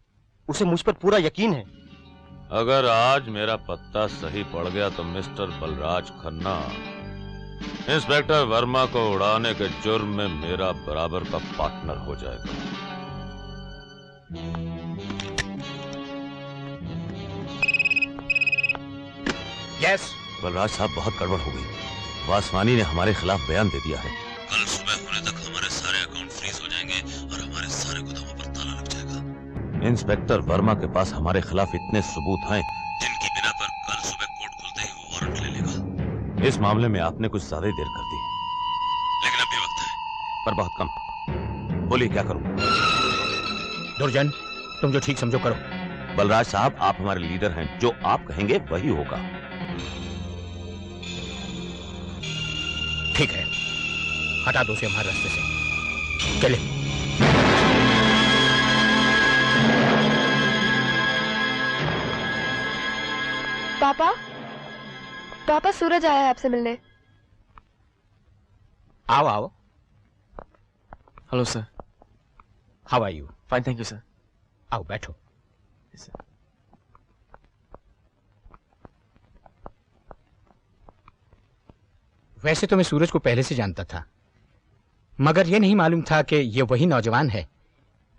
उसे मुझ पर पूरा यकीन है। अगर आज मेरा पत्ता सही पड़ गया तो मिस्टर बलराज खन्ना इंस्पेक्टर वर्मा को उड़ाने के जुर्म में मेरा बराबर का पार्टनर हो जाएगा। यस। बलराज साहब, बहुत गड़बड़ हो गई। वासवानी ने हमारे खिलाफ बयान दे दिया है। कल सुबह होने तक हमारे सारे अकाउंट फ्रीज हो जाएंगे और हमारे सारे गोदामों पर ताला लग जाएगा। इंस्पेक्टर वर्मा के पास हमारे खिलाफ इतने सबूत हैं जिनकी बिना पर कल सुबह कोर्ट खुलते ही वो वारंट ले लेगा। इस मामले में आपने कुछ ज्यादा ही देर कर दी, लेकिन अब भी वक्त है, पर बहुत कम। बोलिए क्या करूं? दुर्जन, तुम जो ठीक समझो करो। बलराज साहब, आप हमारे लीडर हैं, जो आप कहेंगे वही होगा। ठीक है, हटा दो उसे हमारे रास्ते से। चले। पापा, पापा, सूरज आया है आपसे मिलने। आओ आओ। Hello sir. How are you? Fine, thank you sir. आओ बैठो। yes, sir. वैसे तो मैं सूरज को पहले से जानता था, मगर यह नहीं मालूम था कि यह वही नौजवान है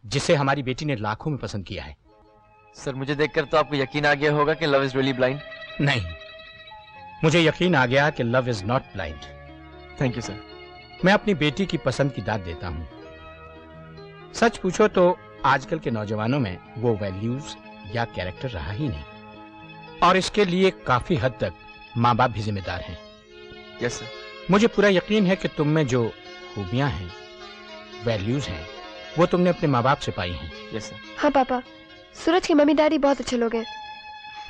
जिसे हमारी बेटी ने लाखों में पसंद किया है। सर मुझे देखकर तो आपको यकीन आ गया होगा कि लव इज रियली ब्लाइंड। नहीं, मुझे यकीन आ गया कि love is not blind. Thank you sir. मैं अपनी बेटी की पसंद की दाद देता हूं। सच पूछो तो आजकल के नौजवानों में वो वैल्यूज या कैरेक्टर रहा ही नहीं, और इसके लिए काफी हद तक माँ बाप भी जिम्मेदार हैं। Yes sir. मुझे पूरा यकीन है कि तुम में जो खूबियां हैं, वैल्यूज हैं, वो तुमने अपने माँ बाप से पाई हैं। Yes sir. हाँ पापा, सूरज के मम्मी डैडी बहुत अच्छे लोग हैं,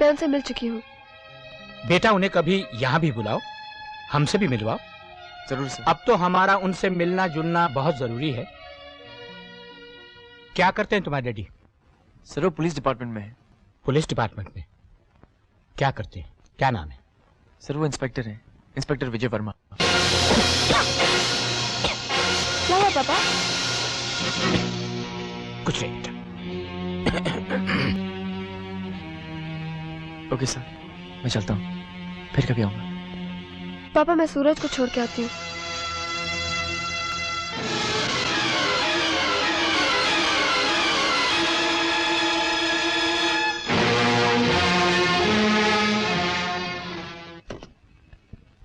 मैं उनसे मिल चुकी हूँ। बेटा उन्हें कभी यहाँ भी बुलाओ, हमसे भी मिलवाओ। जरूर सर। अब तो हमारा उनसे मिलना जुलना बहुत जरूरी है। क्या करते हैं तुम्हारे डैडी? सर वो पुलिस डिपार्टमेंट में है। पुलिस डिपार्टमेंट में क्या करते हैं? क्या नाम है? सर वो इंस्पेक्टर हैं, इंस्पेक्टर विजय वर्मा। क्या हुआ पापा? कुछ नहीं बेटा। ओके सर, मैं चलता हूँ, फिर कभी आऊंगा। पापा मैं सूरज को छोड़ के आती हूँ।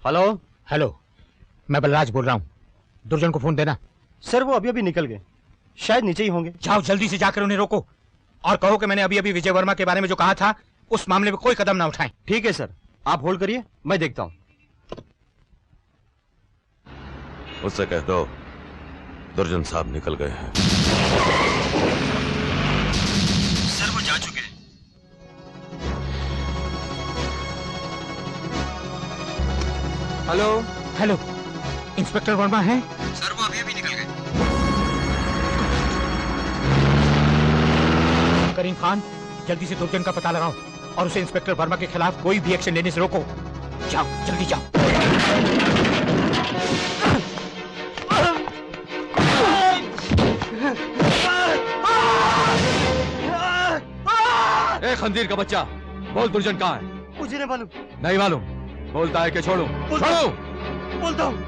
हेलो। हेलो, मैं बलराज बोल रहा हूँ। दुर्जन को फोन देना। सर वो अभी अभी निकल गए, शायद नीचे ही होंगे। जाओ जल्दी से जाकर उन्हें रोको और कहो कि मैंने अभी अभी विजय वर्मा के बारे में जो कहा था उस मामले में कोई कदम ना उठाएं। ठीक है सर, आप होल्ड करिए, मैं देखता हूँ। उससे कह दो दुर्जन साहब निकल गए हैं। सर वो जा चुके हैं। हेलो। हेलो, इंस्पेक्टर वर्मा हैं? सर वो अभी अभी निकल गए। करीम खान, जल्दी से दुर्जन का पता लगाओ और उसे इंस्पेक्टर वर्मा के खिलाफ कोई भी एक्शन लेने से रोको। जाओ जल्दी जाओ। ए खंजीर का बच्चा, बोल दुर्जन कहाँ है? मुझे नहीं मालूम। नहीं मालूम? बोलता है कि छोड़ूं? छोड़ो। बोलता हूँ।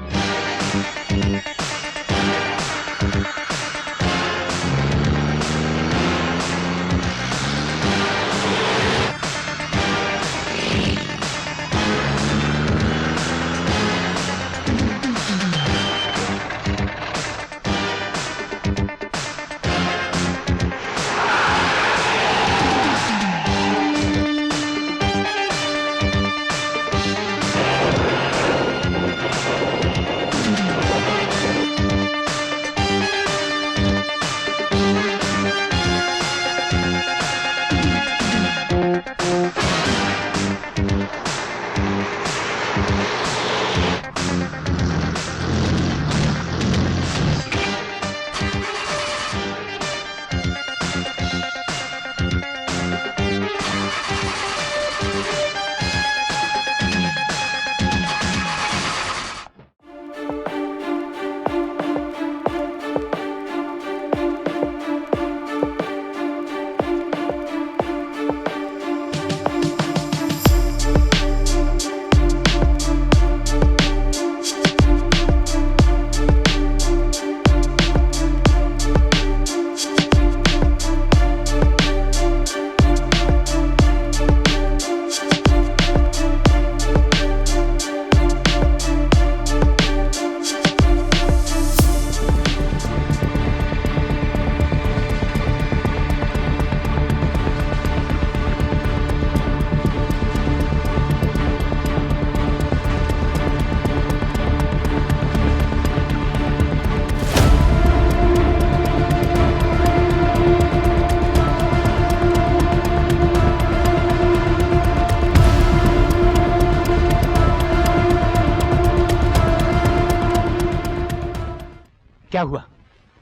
क्या हुआ?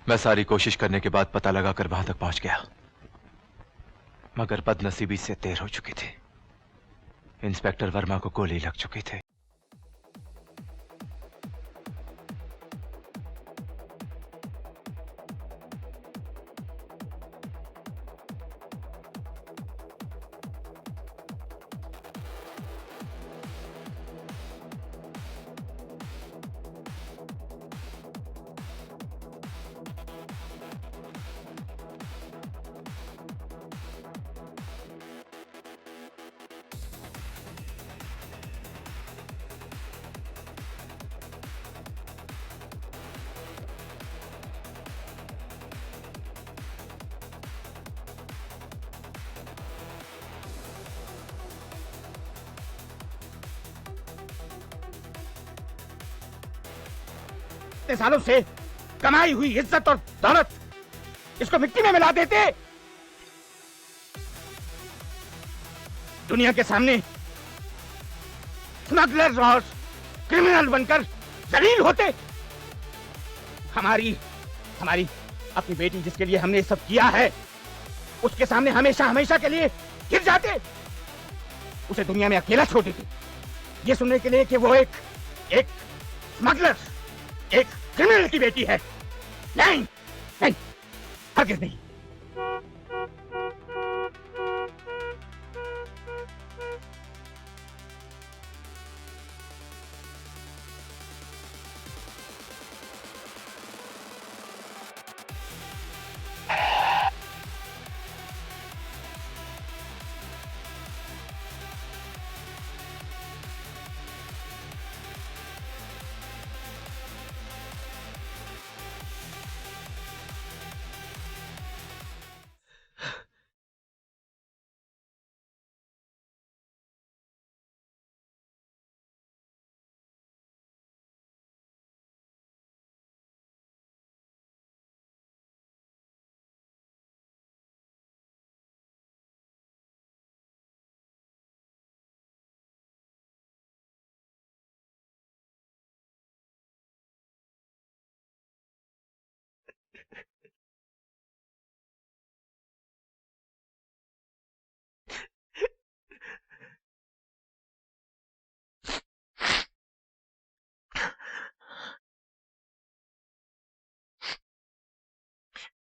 मैं सारी कोशिश करने के बाद पता लगाकर वहां तक पहुंच गया, मगर बदनसीबी से देर हो चुकी थी। इंस्पेक्टर वर्मा को गोली लग चुकी थी। इतने सालों से कमाई हुई इज्जत और दौलत इसको मिट्टी में मिला देते। दुनिया के सामने स्मगलर और क्रिमिनल बनकर जलील होते। हमारी अपनी बेटी जिसके लिए हमने सब किया है उसके सामने हमेशा हमेशा के लिए गिर जाते। उसे दुनिया में अकेला छोड़ देते ये सुनने के लिए कि वो एक स्मगलर, एक क्रिमिनल की बेटी है। नहीं नहीं, हरगिज़ नहीं।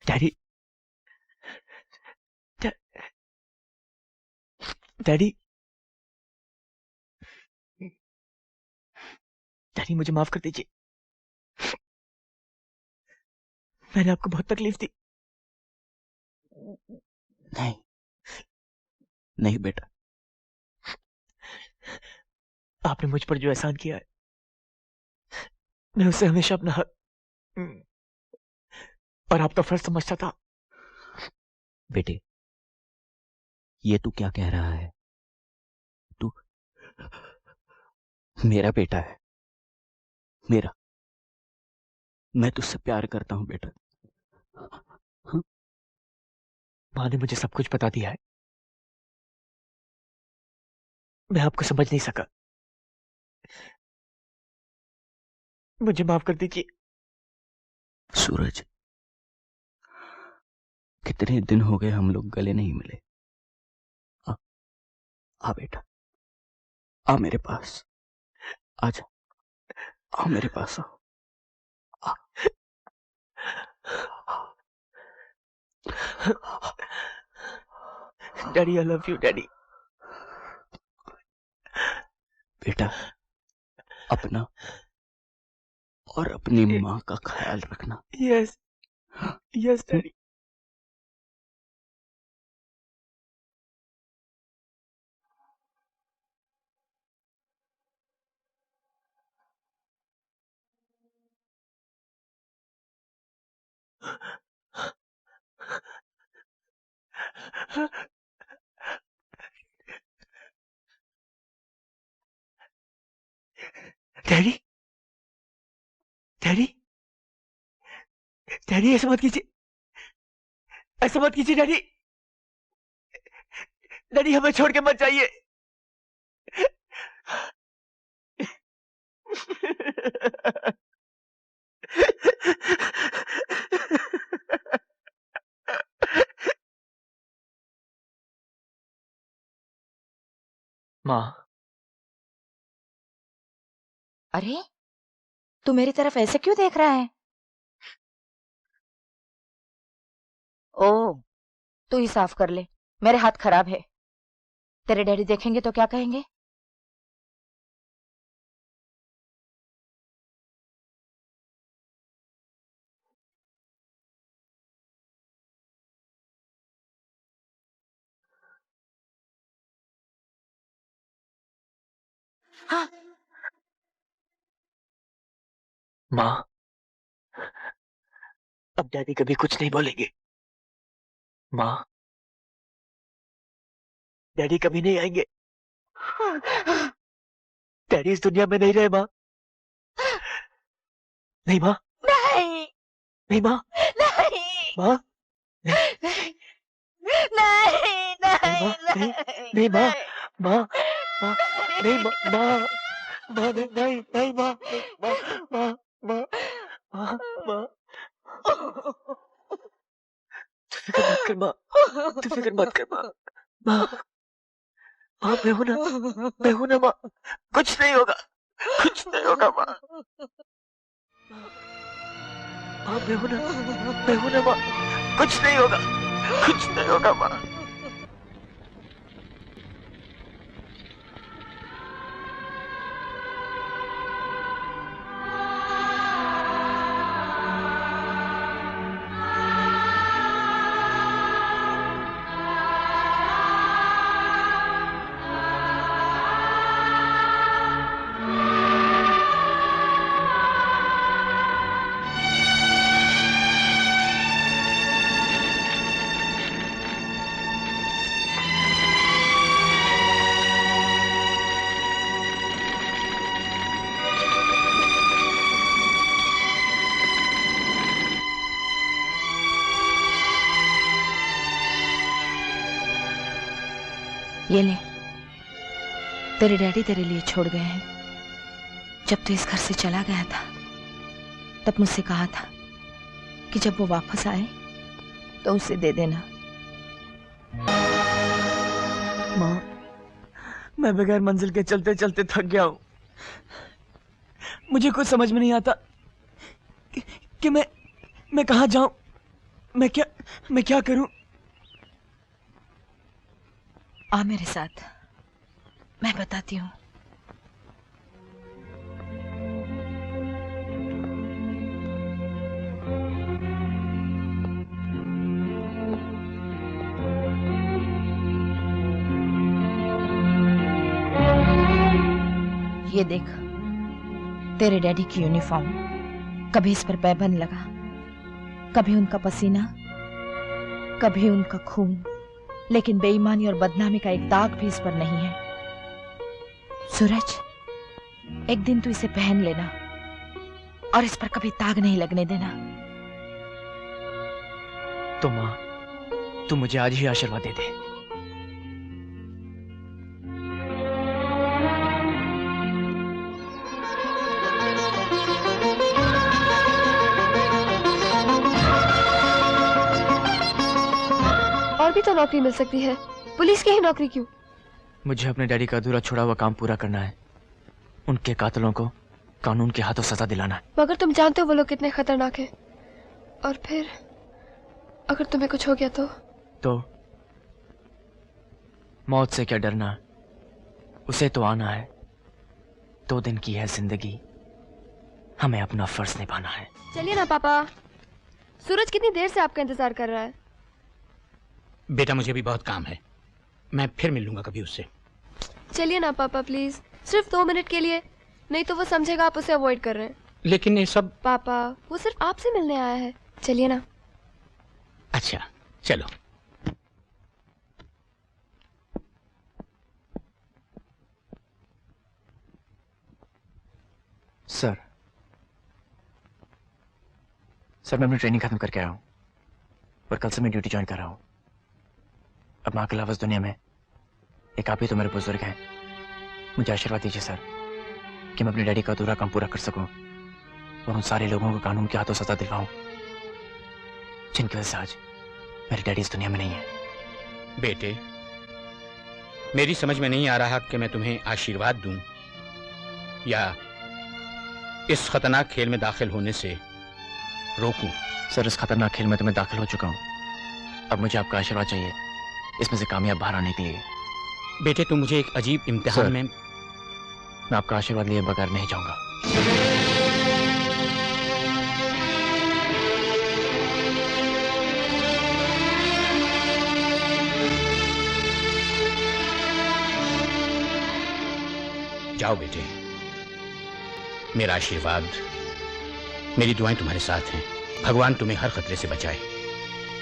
डैडी, डैडी, डैडी मुझे माफ कर दीजिए। मैंने आपको बहुत तकलीफ दी। नहीं नहीं बेटा, आपने मुझ पर जो एहसान किया है मैं उससे हमेशा अपना हक और आपका फर्ज समझता था। बेटे ये तू क्या कह रहा है? तू मेरा बेटा है, मेरा। मैं तुझसे प्यार करता हूं बेटा। माँ ने मुझे सब कुछ बता दिया है। मैं आपको समझ नहीं सका। मुझे माफ कर दीजिए। सूरज, कितने दिन हो गए हम लोग गले नहीं मिले। आ बेटा, आ मेरे पास, आजा, आ मेरे पास आओ। Daddy, I love you daddy. बेटा, अपना और अपनी माँ का ख्याल रखना। Yes yes daddy. Daddy, daddy, daddy ऐसा मत कीजिए, ऐसा मत कीजिए डैडी। डैडी हमें छोड़ के मत जाइए। माँ। अरे तू मेरी तरफ ऐसे क्यों देख रहा है? ओ, तू ही साफ कर ले, मेरे हाथ खराब है। तेरे डैडी देखेंगे तो क्या कहेंगे? हाँ। माँ, अब डैडी कभी कुछ नहीं बोलेंगे। माँ, डैडी कभी नहीं आएंगे। डैडी इस दुनिया में नहीं रहे माँ। नहीं माँ, नहीं माँ, नहीं माँ, नहीं नहीं नहीं माँ, माँ, माँ, नहीं माँ, माँ, माँ, नहीं, नहीं माँ, माँ, माँ, माँ, माँ, माँ, तू फिक्र मत कर माँ, तू फिक्र मत कर माँ, माँ, माँ, मैं हूँ ना माँ, कुछ नहीं होगा, कुछ नहीं होगा माँ, माँ, मैं हूँ ना माँ, कुछ नहीं होगा, कुछ नहीं होगा माँ। ये ले, तेरे डैडी तेरे लिए छोड़ गए हैं। जब तू इस घर से चला गया था तब मुझसे कहा था कि जब वो वापस आए तो उसे दे देना। माँ, मैं बगैर मंजिल के चलते चलते थक गया हूँ। मुझे कुछ समझ में नहीं आता कि मैं कहाँ जाऊं, मैं क्या करूं। आ मेरे साथ, मैं बताती हूँ। ये देख, तेरे डैडी की यूनिफॉर्म। कभी इस पर पैबंद लगा, कभी उनका पसीना, कभी उनका खून, लेकिन बेईमानी और बदनामी का एक दाग भी इस पर नहीं है। सूरज, एक दिन तू इसे पहन लेना और इस पर कभी दाग नहीं लगने देना। तो माँ, तू मुझे आज ही आशीर्वाद दे दे। और भी तो नौकरी मिल सकती है, पुलिस की ही नौकरी क्यों? मुझे अपने डैडी का अधूरा छुड़ा हुआ काम पूरा करना है। उनके कातलों को कानून के हाथों सजा दिलाना है। मगर तुम जानते हो वो लोग कितने खतरनाक हैं। और फिर अगर तुम्हें कुछ हो गया तो मौत से क्या डरना, उसे तो आना है। 2 दिन की है जिंदगी, हमें अपना फर्ज निभाना है। चलिए ना पापा, सूरज कितनी देर से आपका इंतजार कर रहा है। बेटा, मुझे भी बहुत काम है, मैं फिर मिल लूंगा कभी उससे। चलिए ना पापा प्लीज, सिर्फ 2 मिनट के लिए, नहीं तो वो समझेगा आप उसे अवॉइड कर रहे हैं। लेकिन ये सब पापा, वो सिर्फ आपसे मिलने आया है, चलिए ना। अच्छा चलो। सर मैं अपनी ट्रेनिंग खत्म करके आया हूं और कल से मैं ड्यूटी ज्वाइन कर रहा हूं। अब मां के अलावा इस दुनिया में एक आप ही तो मेरे बुजुर्ग हैं। मुझे आशीर्वाद दीजिए सर कि मैं अपने डैडी का अधूरा काम पूरा कर सकूं और उन सारे लोगों को कानून के हाथों सजा दिलवाऊं जिनकी वजह से आज मेरे डैडी इस दुनिया में नहीं है। बेटे, मेरी समझ में नहीं आ रहा कि मैं तुम्हें आशीर्वाद दूं या इस खतरनाक खेल में दाखिल होने से रोकूं। सर, इस खतरनाक खेल में तो मैं दाखिल हो चुका हूं। अब मुझे आपका आशीर्वाद चाहिए इसमें से कामयाब बाहर आने के लिए। बेटे, तुम मुझे एक अजीब इम्तिहान में मैं आपका आशीर्वाद लिए बगैर नहीं जाऊंगा। जाओ बेटे, मेरा आशीर्वाद, मेरी दुआएं तुम्हारे साथ हैं। भगवान तुम्हें हर खतरे से बचाए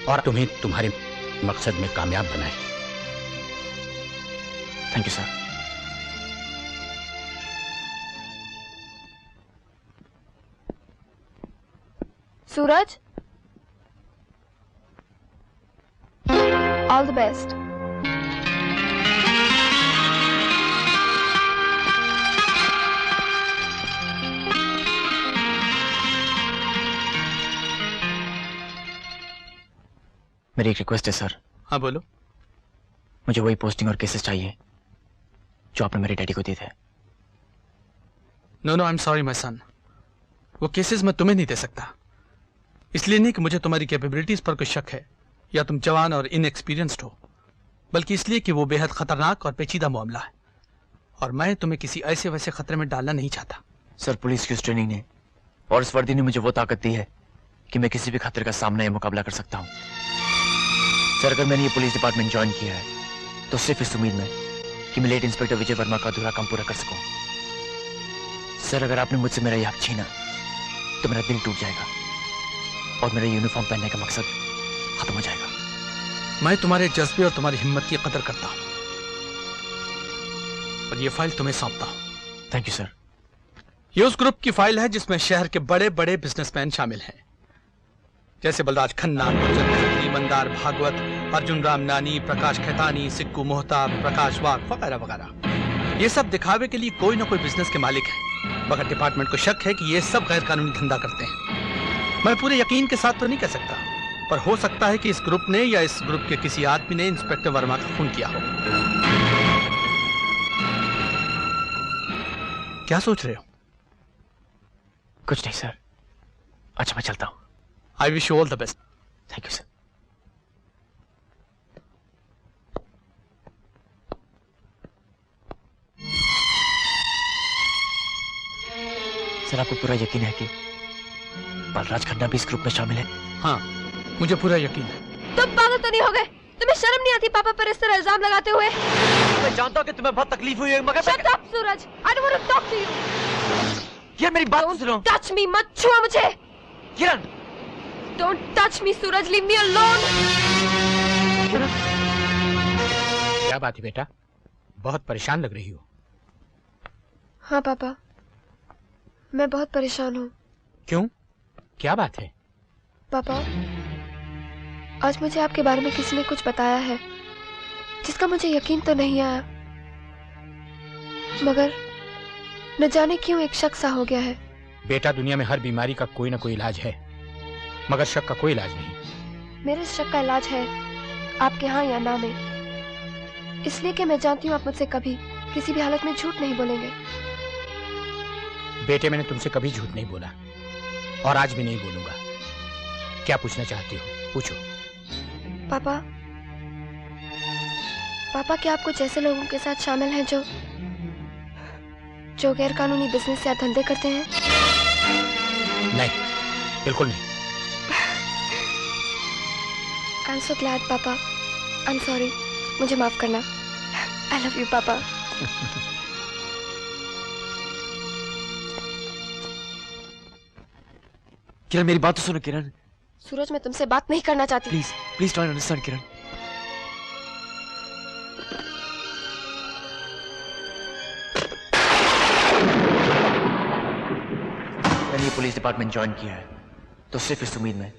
और तुम्हें तुम्हारे मकसद में कामयाब बनाए। Thank you sir. Suraj, all the best. मेरी एक रिक्वेस्ट है सर। हाँ बोलो। मुझे वही पोस्टिंग और केसेस चाहिए जो आपने मेरे डैडी को दिए थे। No no, I am sorry my son, वो केसेस मैं तुम्हें नहीं दे सकता। इसलिए नहीं कि मुझे तुम्हारी कैपेबिलिटीज पर कोई शक है या तुम जवान और इनएक्सपीरियंस्ड हो, बल्कि इसलिए कि वो बेहद खतरनाक और पेचीदा मामला है और मैं तुम्हें किसी ऐसे वैसे खतरे में डालना नहीं चाहता। सर, पुलिस की उस ट्रेनिंग ने और इस वर्दी ने मुझे वो ताकत दी है कि मैं किसी भी खतरे का सामना या मुकाबला कर सकता हूँ। सर, अगर मैंने ये पुलिस डिपार्टमेंट ज्वाइन किया है तो सिर्फ इस उम्मीद में कि मैं लेट इंस्पेक्टर विजय वर्मा का अधूरा काम पूरा कर सकूं। सर, अगर आपने मुझसे मेरा ये हक छीना तो मेरा दिल टूट जाएगा और मेरा यूनिफॉर्म पहनने का मकसद खत्म हो जाएगा। मैं तुम्हारे जज्बे और तुम्हारी हिम्मत की कदर करता हूं और ये फाइल तुम्हें सौंपता हूं। Thank you sir. ये उस ग्रुप की फाइल है जिसमें शहर के बड़े बड़े बिजनेसमैन शामिल हैं, जैसे बलराज खन्ना, गुर्जर खत्री, मंदार भागवत, अर्जुन राम नानी, प्रकाश खेतानी, सिक्कू मोहताब, प्रकाश वाघ वगैरह वगैरह। ये सब दिखावे के लिए कोई ना कोई बिजनेस के मालिक हैं, मगर डिपार्टमेंट को शक है कि ये सब गैर कानूनी धंधा करते हैं। मैं पूरे यकीन के साथ तो नहीं कह सकता, पर हो सकता है कि इस ग्रुप ने या इस ग्रुप के किसी आदमी ने इंस्पेक्टर वर्मा का खून किया हो। क्या सोच रहे हो? कुछ नहीं सर। अच्छा, मैं चलता हूं। I wish you all the best. Thank you, sir. Sir, आपको पूरा यकीन है कि बलराज खन्ना भी इस ग्रुप में शामिल है? हाँ, मुझे पूरा यकीन है। तुम पागल तो नहीं हो गए? तुम्हें शर्म नहीं आती पापा पर इस तरह इल्जाम लगाते हुए? मैं जानता हूँ कि तुम्हें बहुत तकलीफ हुई है, मगर Shut up, Suraj! I don't want to talk to you. यार, मेरी बात सुनो। Touch me, मत छुआ मुझे। किरण! Don't touch me, Suraj! Leave me alone. क्या बात है बेटा? बहुत परेशान लग रही हो। हाँ पापा, मैं बहुत परेशान हूँ। क्यों? क्या बात है? पापा, आज मुझे आपके बारे में किसी ने कुछ बताया है जिसका मुझे यकीन तो नहीं आया, मगर न जाने क्यों एक शक सा हो गया है। बेटा, दुनिया में हर बीमारी का कोई ना कोई इलाज है, मगर शक का कोई इलाज नहीं। मेरे इस शक का इलाज है आपके हाँ या ना में, इसलिए कि मैं जानती हूँ आप मुझसे कभी किसी भी हालत में झूठ नहीं बोलेंगे। बेटे, मैंने तुमसे कभी झूठ नहीं बोला और आज भी नहीं बोलूंगा। क्या पूछना चाहती हो? पूछो। पापा, पापा क्या आप कुछ ऐसे लोगों के साथ शामिल हैं जो गैर कानूनी बिजनेस या धंधे करते हैं? नहीं, बिल्कुल नहीं। I'm so glad, पापा। I'm sorry, मुझे माफ करना। I love you, पापा। किरण, मेरी बात तो सुनो। किरण, सूरज, मैं तुमसे बात नहीं करना चाहती। Please please try to understand. Kiran, मैंने ये पुलिस डिपार्टमेंट ज्वाइन किया है तो सिर्फ इस उम्मीद में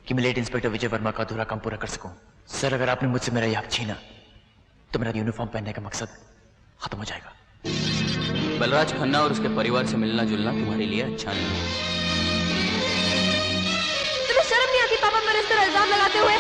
कि मैं लेट इंस्पेक्टर विजय वर्मा का अधूरा काम पूरा कर सकूं। सर, अगर आपने मुझसे मेरा यह हक छीना तो मेरा यूनिफॉर्म पहनने का मकसद खत्म हो जाएगा। बलराज खन्ना और उसके परिवार से मिलना जुलना तुम्हारे लिए अच्छा नहीं है। तुम्हें शर्म नहीं आती पापा पर इस तरह इल्जाम लगाते हुए?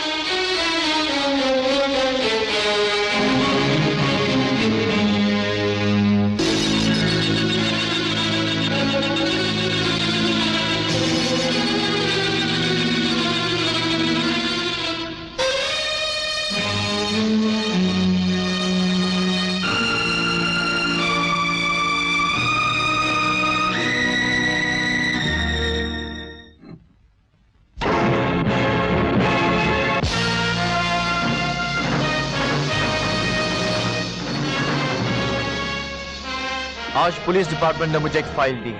आज पुलिस डिपार्टमेंट ने मुझे एक फाइल दी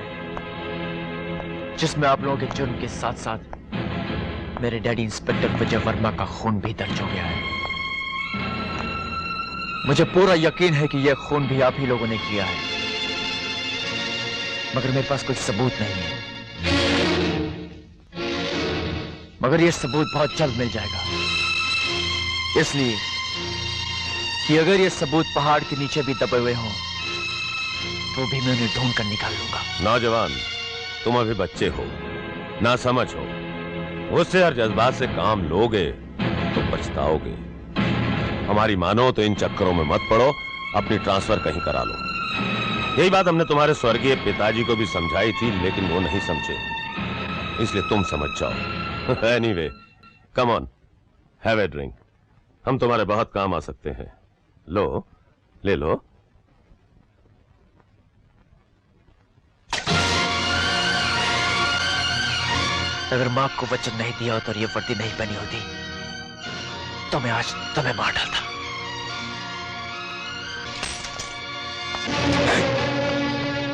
जिसमें आप लोगों के जुर्म के साथ साथ मेरे डैडी इंस्पेक्टर विजय वर्मा का खून भी दर्ज हो गया है। मुझे पूरा यकीन है कि यह खून भी आप ही लोगों ने किया है, मगर मेरे पास कोई सबूत नहीं है। मगर यह सबूत बहुत जल्द मिल जाएगा, इसलिए कि अगर ये सबूत पहाड़ के नीचे भी दबे हुए हों तो भी मैं उन्हें ढूंढ कर निकाल लूंगा। नौजवान, तुम अभी बच्चे हो, ना समझ हो, गुस्से और जज्बात से काम लोगे तो पछताओगे। हमारी मानो तो इन चक्करों में मत पड़ो, अपनी ट्रांसफर कहीं करा लो। यही बात हमने तुम्हारे स्वर्गीय पिताजी को भी समझाई थी, लेकिन वो नहीं समझे, इसलिए तुम समझ जाओ। Anyway, come on, have a drink. हम तुम्हारे बहुत काम आ सकते हैं। लो, ले लो। अगर मां को वचन नहीं दिया होता और ये वर्दी नहीं पहनी होती तो मैं आज तुम्हें मार डालता।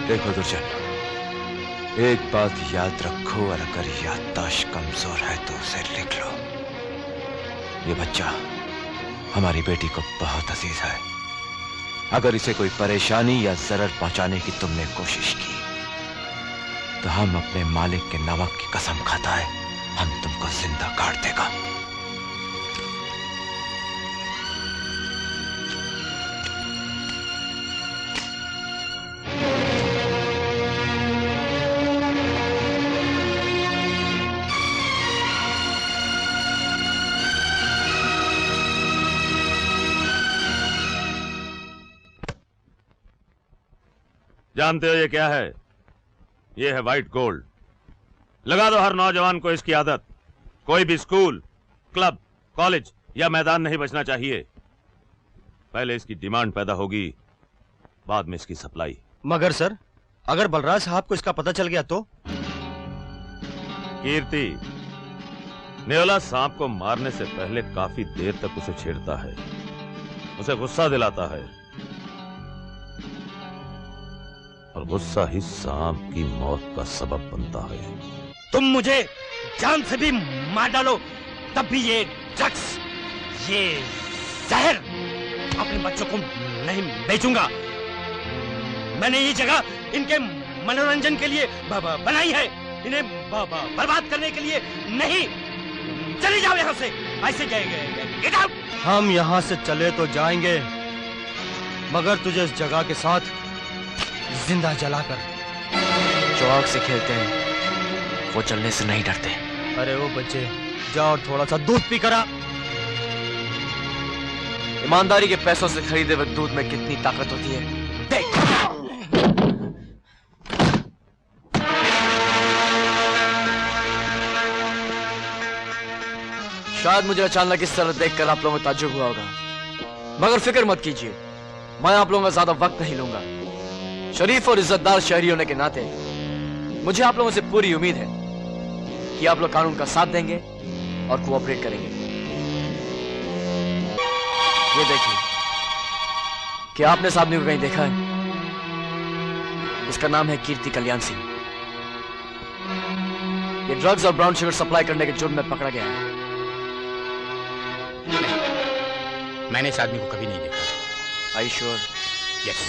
देखो दुर्जन, एक बात याद रखो, और अगर याददाश्त कमजोर है तो उसे लिख लो। ये बच्चा हमारी बेटी को बहुत अजीज है। अगर इसे कोई परेशानी या जरर पहुंचाने की तुमने कोशिश की तो हम अपने मालिक के नमक की कसम खाता है, हम तुमको जिंदा काट देगा। जानते हो ये क्या है? ये है व्हाइट गोल्ड। लगा दो हर नौजवान को इसकी आदत। कोई भी स्कूल, क्लब, कॉलेज या मैदान नहीं बचना चाहिए। पहले इसकी डिमांड पैदा होगी, बाद में इसकी सप्लाई। मगर सर, अगर बलराज साहब को इसका पता चल गया तो? कीर्ति, नेवला सांप को मारने से पहले काफी देर तक उसे छेड़ता है, उसे गुस्सा दिलाता है, और गुस्सा ही सांप की मौत का सबब बनता है। तुम मुझे जान से भी मार डालो, तब भी ये ड्रग्स, ये जहर अपने बच्चों को नहीं बेचूंगा। मैंने ये जगह इनके मनोरंजन के लिए बनाई है, इन्हें बर्बाद करने के लिए नहीं। चले जाओ यहाँ से, ऐसे गेट आउट। हम यहाँ से चले तो जाएंगे, मगर तुझे इस जगह के साथ जिंदा जलाकर। जो आग से खेलते हैं वो जलने से नहीं डरते। अरे वो बच्चे, जाओ और थोड़ा सा दूध पी कर आ। ईमानदारी के पैसों से खरीदे हुए दूध में कितनी ताकत होती है देख। शायद मुझे अचानक इस तरह देखकर आप लोगों को ताज्जुब हुआ होगा, मगर फिक्र मत कीजिए, मैं आप लोगों का ज्यादा वक्त नहीं लूंगा। शरीफ और इज्जतदार शहरी होने के नाते मुझे आप लोगों से पूरी उम्मीद है कि आप लोग कानून का साथ देंगे और कोऑपरेट करेंगे। ये देखिए, क्या आपने इस आदमी को कहीं देखा है? इसका नाम है कीर्ति कल्याण सिंह। ये ड्रग्स और ब्राउन शुगर सप्लाई करने के जुर्म में पकड़ा गया है। मैंने इस आदमी को कभी नहीं देखा। Are you sure? Yes,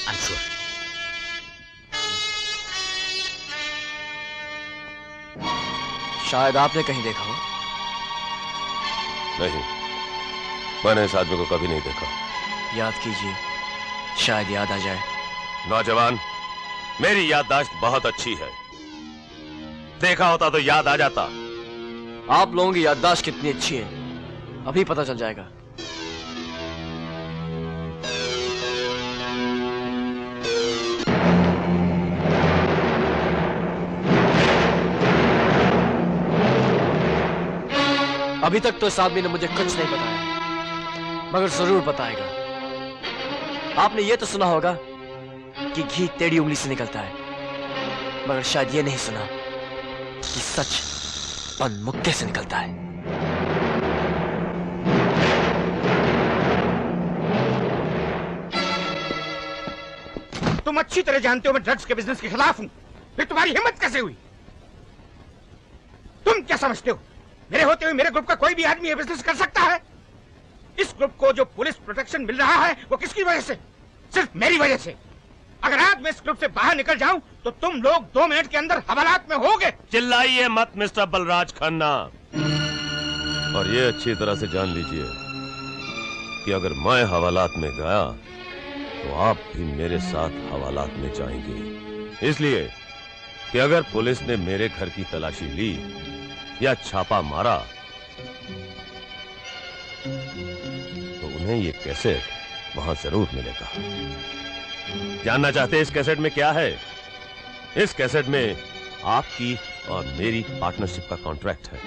I'm sure. शायद आपने कहीं देखा हो। नहीं, मैंने इस आदमी को कभी नहीं देखा। याद कीजिए, शायद याद आ जाए। नौजवान, मेरी याददाश्त बहुत अच्छी है, देखा होता तो याद आ जाता। आप लोगों की याददाश्त कितनी अच्छी है अभी पता चल जाएगा। अभी तक तो इस आदमी ने मुझे कुछ नहीं बताया, मगर जरूर बताएगा। आपने ये तो सुना होगा कि घी टेढ़ी उंगली से निकलता है, मगर शायद ये नहीं सुना कि सच पन मुक्के से निकलता है। तुम अच्छी तरह जानते हो मैं ड्रग्स के बिजनेस के खिलाफ हूं, फिर तुम्हारी हिम्मत कैसे हुई? तुम क्या समझते हो मेरे होते हुए मेरे ग्रुप का कोई भी आदमी ये बिजनेस कर सकता है? इस ग्रुप को जो पुलिस प्रोटेक्शन मिल रहा है वो किसकी वजह से? सिर्फ मेरी वजह से। अगर आज मैं इस ग्रुप से बाहर निकल जाऊं तो तुम लोग 2 मिनट के अंदर हवालात में होगे। चिल्लाइए मत मिस्टर बलराज खन्ना, और ये अच्छी तरह से जान लीजिए कि अगर मैं हवालात में गया तो आप भी मेरे साथ हवालात में जाएंगे। इसलिए कि अगर पुलिस ने मेरे घर की तलाशी ली या छापा मारा तो उन्हें ये कैसेट वहां जरूर मिलेगा। जानना चाहते हैं इस कैसेट में क्या है? इस कैसेट में आपकी और मेरी पार्टनरशिप का कॉन्ट्रैक्ट है,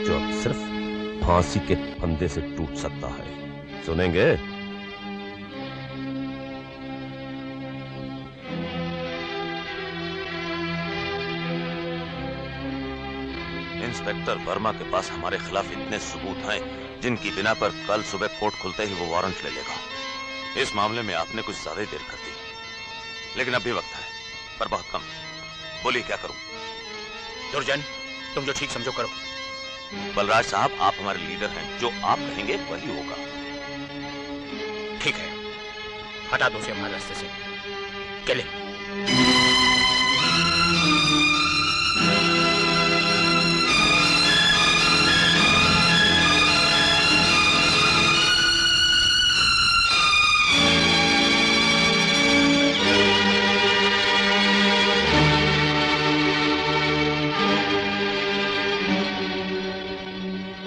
जो अब सिर्फ फांसी के फंदे से टूट सकता है। सुनेंगे? इंस्पेक्टर वर्मा के पास हमारे खिलाफ इतने सबूत हैं जिनकी बिना पर कल सुबह कोर्ट खुलते ही वो वारंट ले लेगा। इस मामले में आपने कुछ ज्यादा ही देर कर दी, लेकिन अब भी वक्त है, पर बहुत कम। बोलिए क्या करूं? दुर्जन, तुम जो ठीक समझो करो। बलराज साहब, आप हमारे लीडर हैं, जो आप कहेंगे वही होगा। ठीक है, हटा दो उसे हमारे रास्ते से। चले।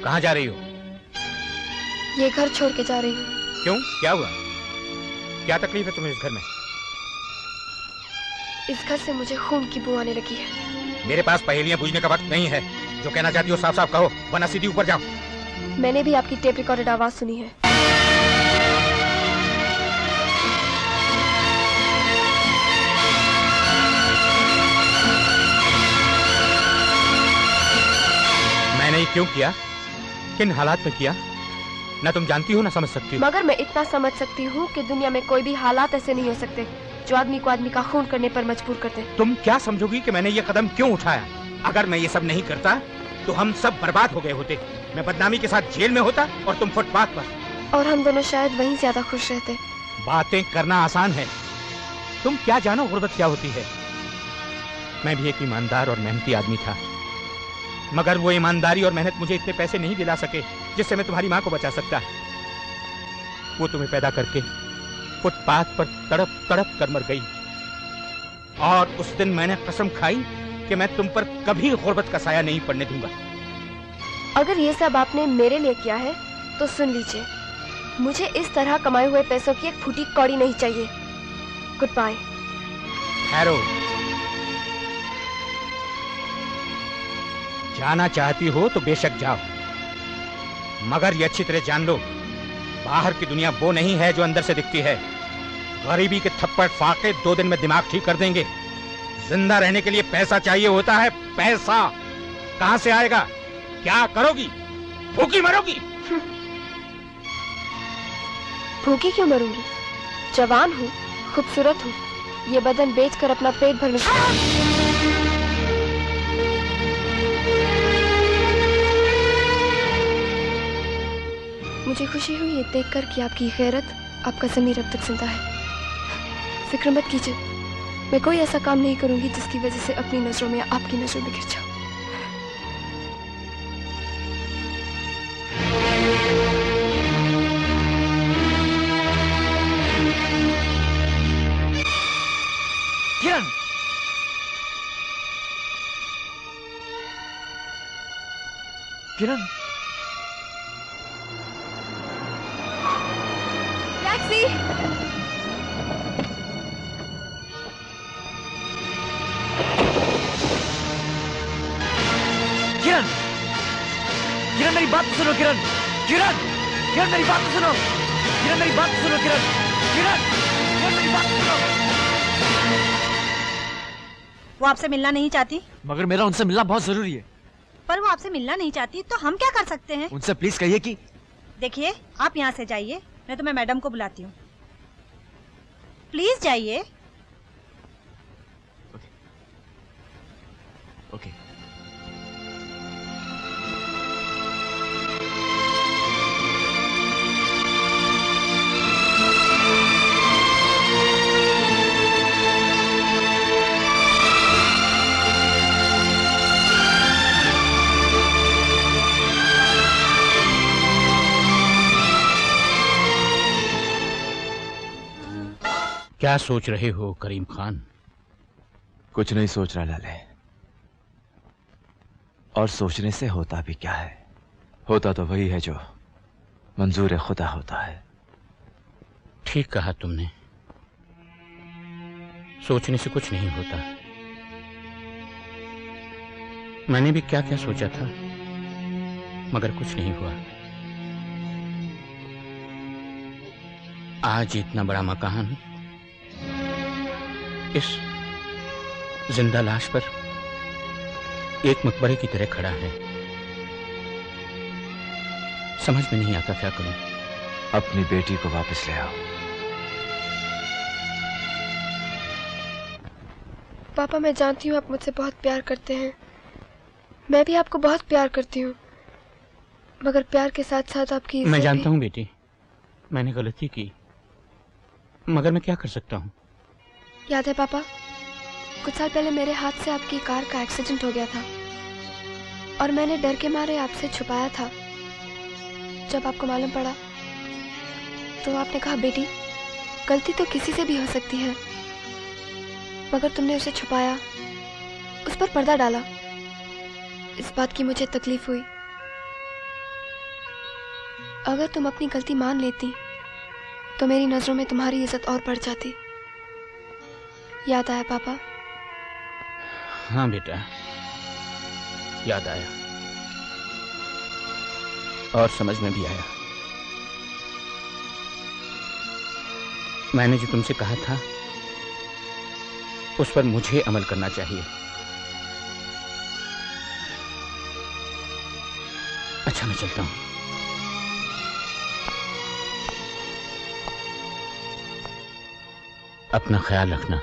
कहाँ जा रही हो? ये घर छोड़ के जा रही हूँ। क्यों, क्या हुआ? क्या तकलीफ है तुम्हें इस घर में? इस घर से मुझे खून की बू आने लगी है। मेरे पास पहेलियां पूछने का वक्त नहीं है। जो कहना चाहती हो साफ साफ कहो, वरना सीधी ऊपर जाओ। मैंने भी आपकी टेप रिकॉर्डेड आवाज सुनी है। मैंने ये क्यों किया, किन हालात में किया, ना तुम जानती हो ना समझ सकती हो। मगर मैं इतना समझ सकती हूँ कि दुनिया में कोई भी हालात ऐसे नहीं हो सकते जो आदमी को आदमी का खून करने पर मजबूर कर दे। तुम क्या समझोगी कि मैंने ये कदम क्यों उठाया? अगर मैं ये सब नहीं करता तो हम सब बर्बाद हो गए होते। मैं बदनामी के साथ जेल में होता और तुम फुटपाथ पर। और हम दोनों शायद वहीं ज्यादा खुश रहते। बातें करना आसान है, तुम क्या जानो गुर्बत क्या होती है। मैं भी एक ईमानदार और मेहनती आदमी था, मगर वो ईमानदारी और मेहनत मुझे इतने पैसे नहीं दिला सके जिससे मैं तुम्हारी माँ को बचा सकता। वो तुम्हें पैदा करके फुटपाथ पर तड़प तड़प कर मर गई, और उस दिन मैंने कसम खाई कि मैं तुम पर कभी गुर्बत का साया नहीं पड़ने दूंगा। अगर ये सब आपने मेरे लिए किया है तो सुन लीजिए, मुझे इस तरह कमाए हुए पैसों की एक फूटी कौड़ी नहीं चाहिए। Good bye. हैरो, जाना चाहती हो तो बेशक जाओ, मगर ये अच्छी तरह जान लो, बाहर की दुनिया वो नहीं है जो अंदर से दिखती है। गरीबी के थप्पड़ फाके 2 दिन में दिमाग ठीक कर देंगे। जिंदा रहने के लिए पैसा चाहिए होता है, पैसा। कहां से आएगा? क्या करोगी? भूखी मरोगी? भूखी क्यों मरूंगी? जवान हूँ, खूबसूरत हूँ, ये बदन बेचकर अपना पेट भरने। मुझे खुशी हुई ये देखकर कि आपकी गैरत, आपका ज़मीर अब तक जिंदा है। फिक्र मत कीजिए, मैं कोई ऐसा काम नहीं करूंगी जिसकी वजह से अपनी नजरों में आपकी नजरों में गिर जाऊं। किरण, किरण, टैक्सी! किरण, किरण मेरी बात तो सुनो किरण, किरण, किरण मेरी बात तो सुनो, किरण मेरी बात तो सुनो किरण, किरण, किरण मेरी बात तो सुनो। वो आपसे मिलना नहीं चाहती? मगर मेरा उनसे मिलना बहुत जरूरी है। पर वो आपसे मिलना नहीं चाहती तो हम क्या कर सकते हैं? उनसे प्लीज कहिए कि देखिए, आप यहाँ से जाइए, नहीं तो मैं मैडम को बुलाती हूँ। प्लीज जाइए। ओके। क्या सोच रहे हो करीम खान? कुछ नहीं सोच रहा लाले, और सोचने से होता भी क्या है? होता तो वही है जो मंजूर खुदा होता है। ठीक कहा तुमने, सोचने से कुछ नहीं होता। मैंने भी क्या क्या सोचा था, मगर कुछ नहीं हुआ। आज इतना बड़ा मकान इस जिंदा लाश पर एक मकबरे की तरह खड़ा है। समझ में नहीं आता क्या करूं। अपनी बेटी को वापस ले आओ। पापा, मैं जानती हूँ आप मुझसे बहुत प्यार करते हैं, मैं भी आपको बहुत प्यार करती हूँ, मगर प्यार के साथ साथ आपकी मैं जानता हूँ बेटी, मैंने गलती की, मगर मैं क्या कर सकता हूँ। याद है पापा, कुछ साल पहले मेरे हाथ से आपकी कार का एक्सीडेंट हो गया था और मैंने डर के मारे आपसे छुपाया था। जब आपको मालूम पड़ा तो आपने कहा, बेटी गलती तो किसी से भी हो सकती है, मगर तुमने उसे छुपाया, उस पर पर्दा डाला। इस बात की मुझे तकलीफ हुई। अगर तुम अपनी गलती मान लेती तो मेरी नजरों में तुम्हारी इज्जत और बढ़ जाती। याद आया पापा? हाँ बेटा, याद आया और समझ में भी आया। मैंने जो तुमसे कहा था उस पर मुझे अमल करना चाहिए। अच्छा, मैं चलता हूं। अपना ख्याल रखना।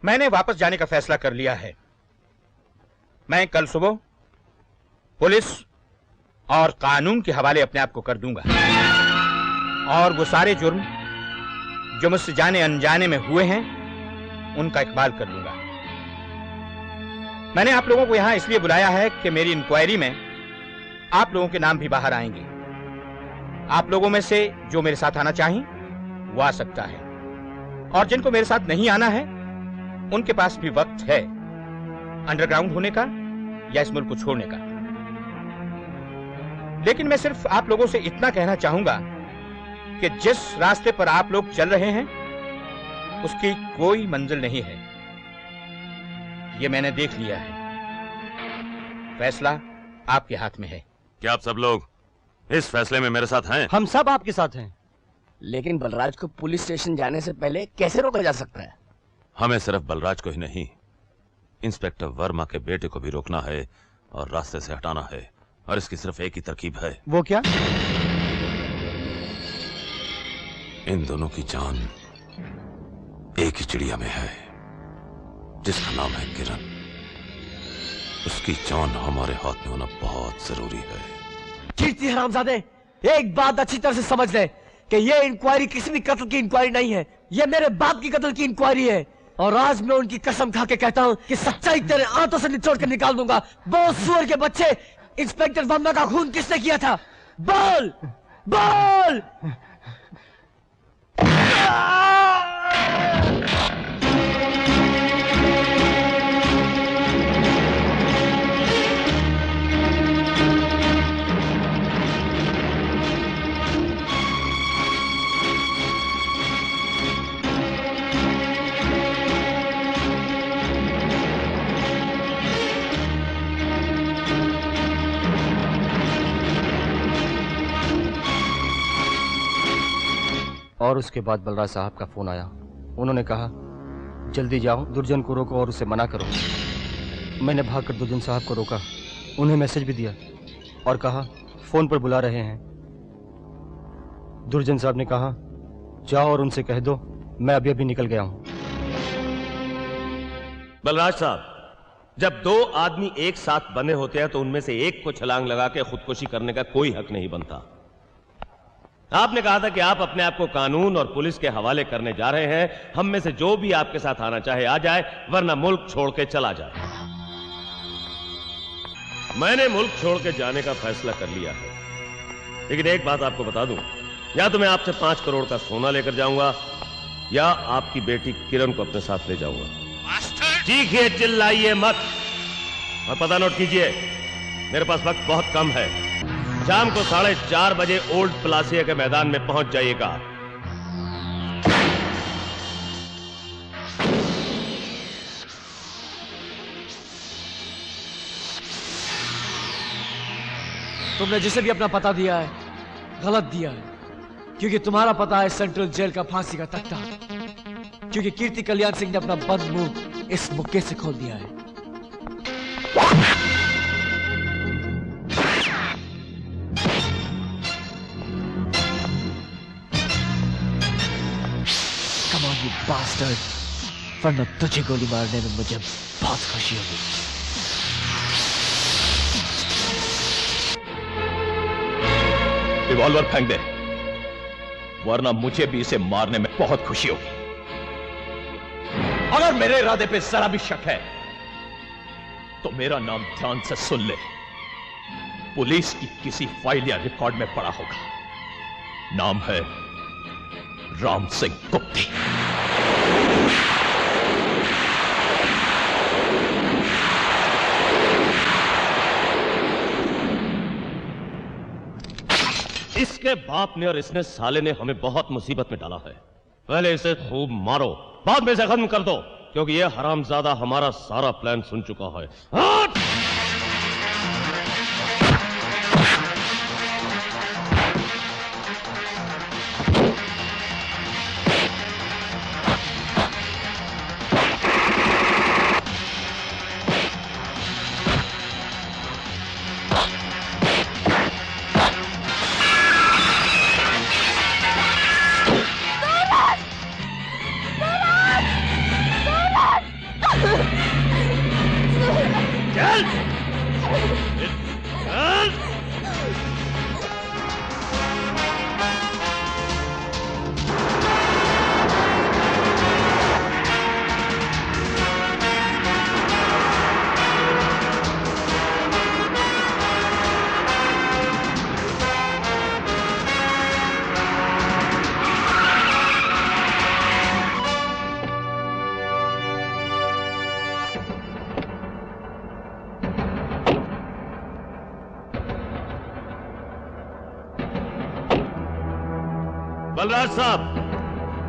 मैंने वापस जाने का फैसला कर लिया है। मैं कल सुबह पुलिस और कानून के हवाले अपने आप को कर दूंगा और वो सारे जुर्म जो मुझसे जाने अनजाने में हुए हैं उनका इकबाल कर लूंगा। मैंने आप लोगों को यहां इसलिए बुलाया है कि मेरी इंक्वायरी में आप लोगों के नाम भी बाहर आएंगे। आप लोगों में से जो मेरे साथ आना चाहें वो आ सकता है, और जिनको मेरे साथ नहीं आना है उनके पास भी वक्त है अंडरग्राउंड होने का या इस मुल्क को छोड़ने का। लेकिन मैं सिर्फ आप लोगों से इतना कहना चाहूंगा कि जिस रास्ते पर आप लोग चल रहे हैं उसकी कोई मंजिल नहीं है। ये मैंने देख लिया है। फैसला आपके हाथ में है। क्या आप सब लोग इस फैसले में मेरे साथ हैं? हम सब आपके साथ हैं। लेकिन बलराज को पुलिस स्टेशन जाने से पहले कैसे रोका जा सकता है? हमें सिर्फ बलराज को ही नहीं, इंस्पेक्टर वर्मा के बेटे को भी रोकना है और रास्ते से हटाना है, और इसकी सिर्फ एक ही तरकीब है। वो क्या? इन दोनों की जान एक ही चिड़िया में है जिसका नाम है किरण। उसकी जान हमारे हाथ में होना बहुत जरूरी है। कीर्ति हरामजादे, एक बात अच्छी तरह से समझ ले कि ये इंक्वायरी किसी भी कत्ल की इंक्वायरी नहीं है, ये मेरे बाप की कत्ल की इंक्वायरी है। और आज मैं उनकी कसम खा के कहता हूं कि सच्चाई तेरे आंतों से निचोड़ कर निकाल दूंगा। बोल सुअर के बच्चे, इंस्पेक्टर वर्मा का खून किसने किया था? बोल बोल। और उसके बाद बलराज साहब का फोन आया। उन्होंने कहा, जल्दी जाओ, दुर्जन को रोको और उसे मना करो। मैंने भागकर दुर्जन साहब को रोका, उन्हें मैसेज भी दिया और कहा फोन पर बुला रहे हैं। दुर्जन साहब ने कहा, जाओ और उनसे कह दो मैं अभी अभी निकल गया हूं। बलराज साहब, जब दो आदमी एक साथ बंधे होते हैं तो उनमें से एक को छलांग लगा के खुदकुशी करने का कोई हक नहीं बनता। आपने कहा था कि आप अपने आप को कानून और पुलिस के हवाले करने जा रहे हैं। हम में से जो भी आपके साथ आना चाहे आ जाए, वरना मुल्क छोड़ के चला जाए। मैंने मुल्क छोड़ के जाने का फैसला कर लिया है, लेकिन एक बात आपको बता दूं, या तो मैं आपसे 5 करोड़ का सोना लेकर जाऊंगा या आपकी बेटी किरण को अपने साथ ले जाऊंगा। चीखिए, चिल्लाइए मत और पता नोट कीजिए, मेरे पास वक्त बहुत कम है। शाम को 4:30 बजे ओल्ड प्लासिया के मैदान में पहुंच जाइएगा। तुमने जिसे भी अपना पता दिया है गलत दिया है, क्योंकि तुम्हारा पता है सेंट्रल जेल का फांसी का तख्ता, क्योंकि कीर्ति कल्याण सिंह ने अपना बंद मुंह इस मुक्के से खोल दिया है। Come on, you bastard! वरना तुझे गोली मारने में मुझे बहुत खुशी होगी। रिवॉल्वर फेंक दे, वरना मुझे भी इसे मारने में बहुत खुशी होगी। अगर मेरे इरादे पे जरा भी शक है तो मेरा नाम ध्यान से सुन ले। पुलिस की किसी फाइल या रिकॉर्ड में पड़ा होगा। नाम है राम सिंह गुप्ती। इसके बाप ने और इसने साले ने हमें बहुत मुसीबत में डाला है। पहले इसे खूब मारो, बाद में इसे खत्म कर दो, क्योंकि यह हरामजादा हमारा सारा प्लान सुन चुका है। बलराज साहब,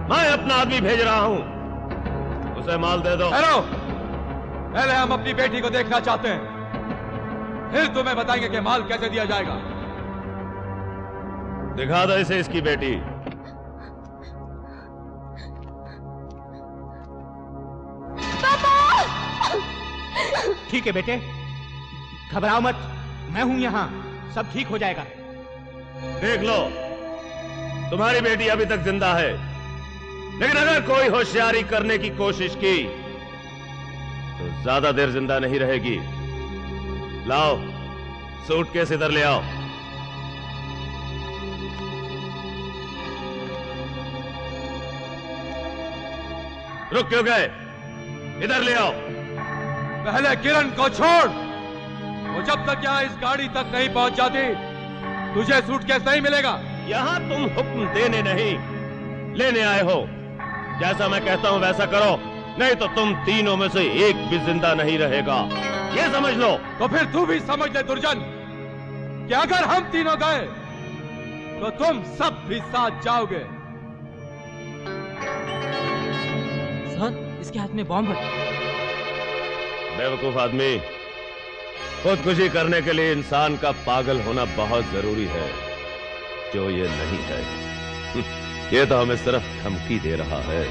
मैं अपना आदमी भेज रहा हूं, उसे माल दे दो। हेलो, पहले हम अपनी बेटी को देखना चाहते हैं, फिर तुम्हें बताएंगे कि माल कैसे दिया जाएगा। दिखा दो इसे इसकी बेटी। ठीक है बेटे, घबराओ मत, मैं हूं यहां, सब ठीक हो जाएगा। देख लो, तुम्हारी बेटी अभी तक जिंदा है, लेकिन अगर कोई होशियारी करने की कोशिश की तो ज्यादा देर जिंदा नहीं रहेगी। लाओ, सूटकेस इधर ले आओ। रुक क्यों गए? इधर ले आओ। पहले किरण को छोड़, वो जब तक यहाँ इस गाड़ी तक नहीं पहुंच जाती तुझे सूटकेस नहीं मिलेगा। यहाँ तुम हुक्म देने नहीं, लेने आए हो। जैसा मैं कहता हूँ वैसा करो, नहीं तो तुम तीनों में से एक भी जिंदा नहीं रहेगा, ये समझ लो। तो फिर तू भी समझ ले दुर्जन, कि अगर हम तीनों गए तो तुम सब भी साथ जाओगे। सर, इसके हाथ में बॉम्ब है। बेवकूफ आदमी, खुदकुशी करने के लिए इंसान का पागल होना बहुत जरूरी है, जो ये नहीं है। ये तो हमें सिर्फ धमकी दे रहा है।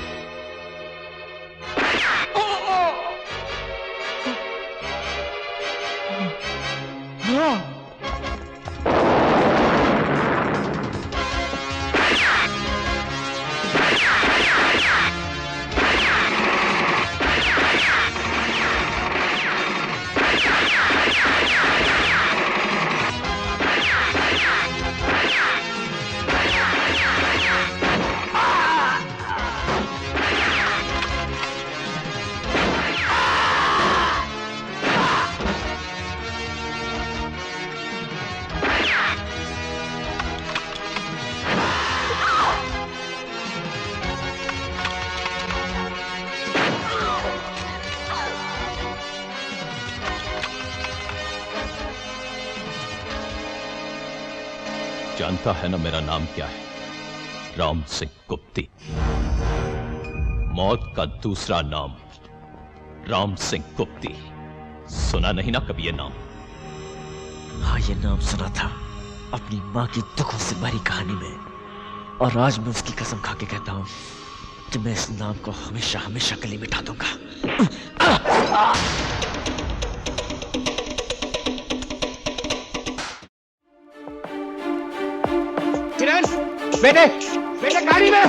जानता है ना मेरा नाम क्या है? राम सिंह गुप्ती। मौत का दूसरा नाम राम सिंह गुप्ती। सुना नहीं ना कभी ये नाम? हाँ, ये नाम सुना था अपनी माँ की दुखों से भरी कहानी में, और आज मैं उसकी कसम खा के कहता हूँ कि मैं इस नाम को हमेशा हमेशा गले मिटा दूंगा। किरण, बेटे, बेटे गाड़ी में।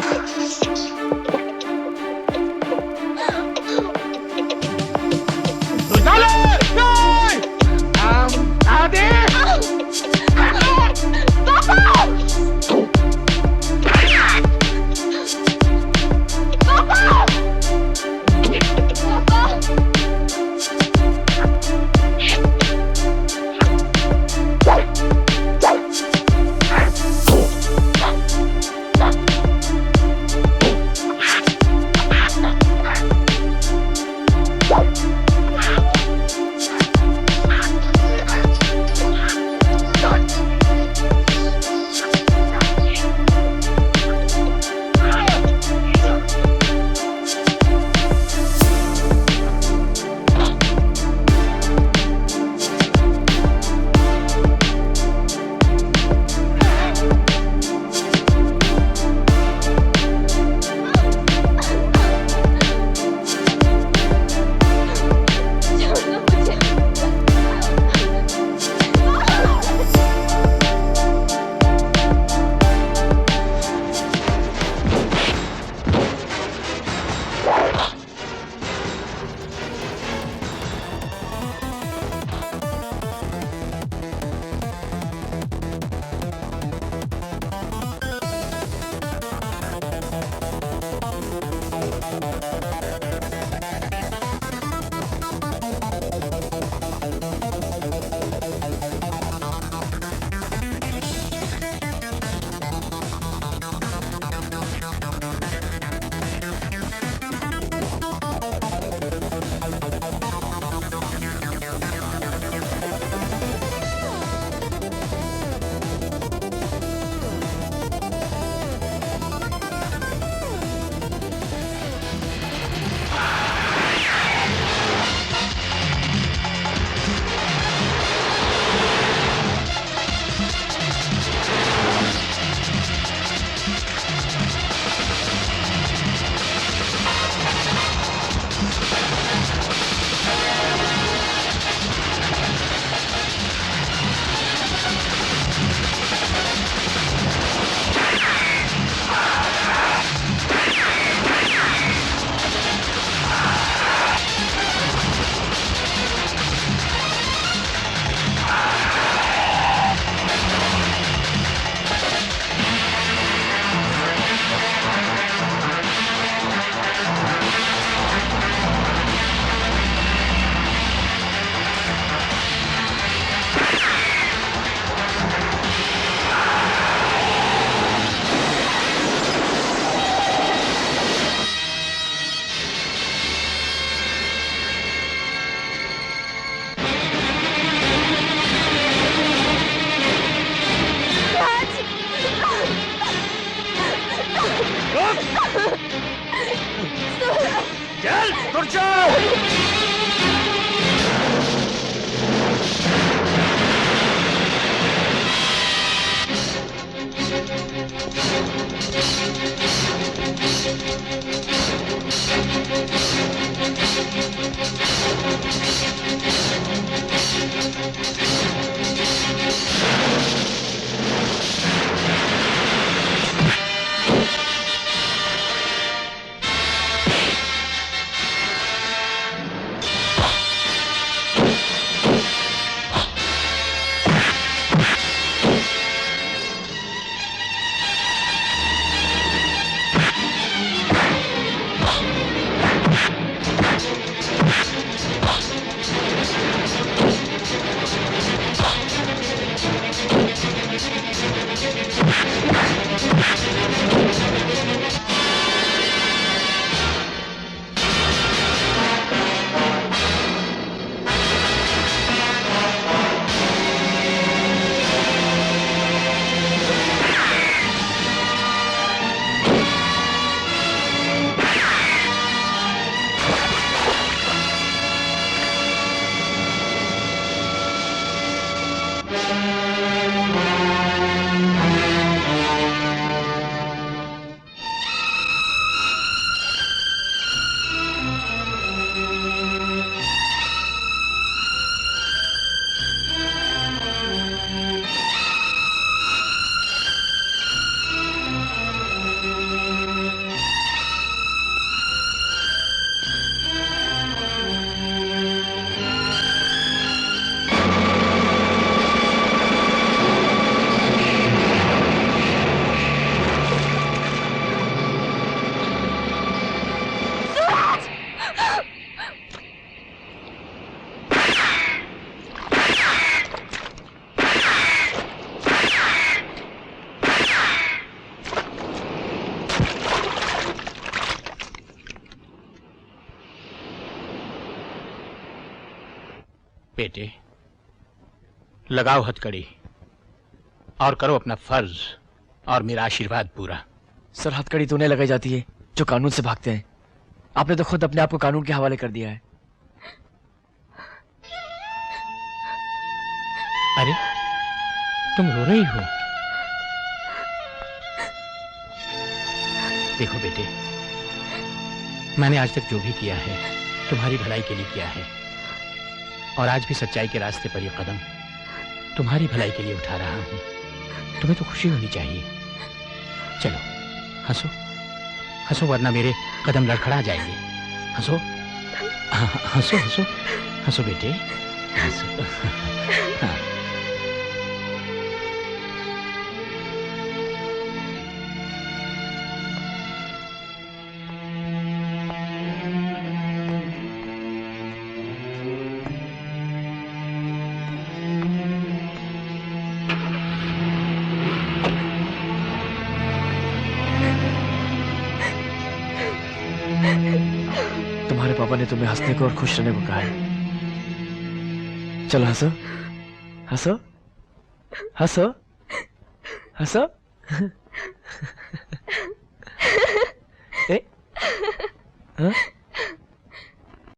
बेटे, लगाओ हथकड़ी और करो अपना फर्ज और मेरा आशीर्वाद पूरा। सर, हथकड़ी तो उन्हें लगाई जाती है जो कानून से भागते हैं। आपने तो खुद अपने आप को कानून के हवाले कर दिया है। अरे, तुम रो रही हो? देखो बेटे, मैंने आज तक जो भी किया है तुम्हारी भलाई के लिए किया है, और आज भी सच्चाई के रास्ते पर यह कदम तुम्हारी भलाई के लिए उठा रहा हूं। तुम्हें तो खुशी होनी चाहिए। चलो हंसो, हंसो, वरना मेरे कदम लड़खड़ा जाएंगे। हंसो, हंसो, हंसो, हंसो बेटे, हंसो। हाँ। तुम्हारे पापा ने तुम्हें हंसने को और खुश रहने को कहा है। चलो हंसो, हंसो, हंसो, हंसो। ए? हाँ?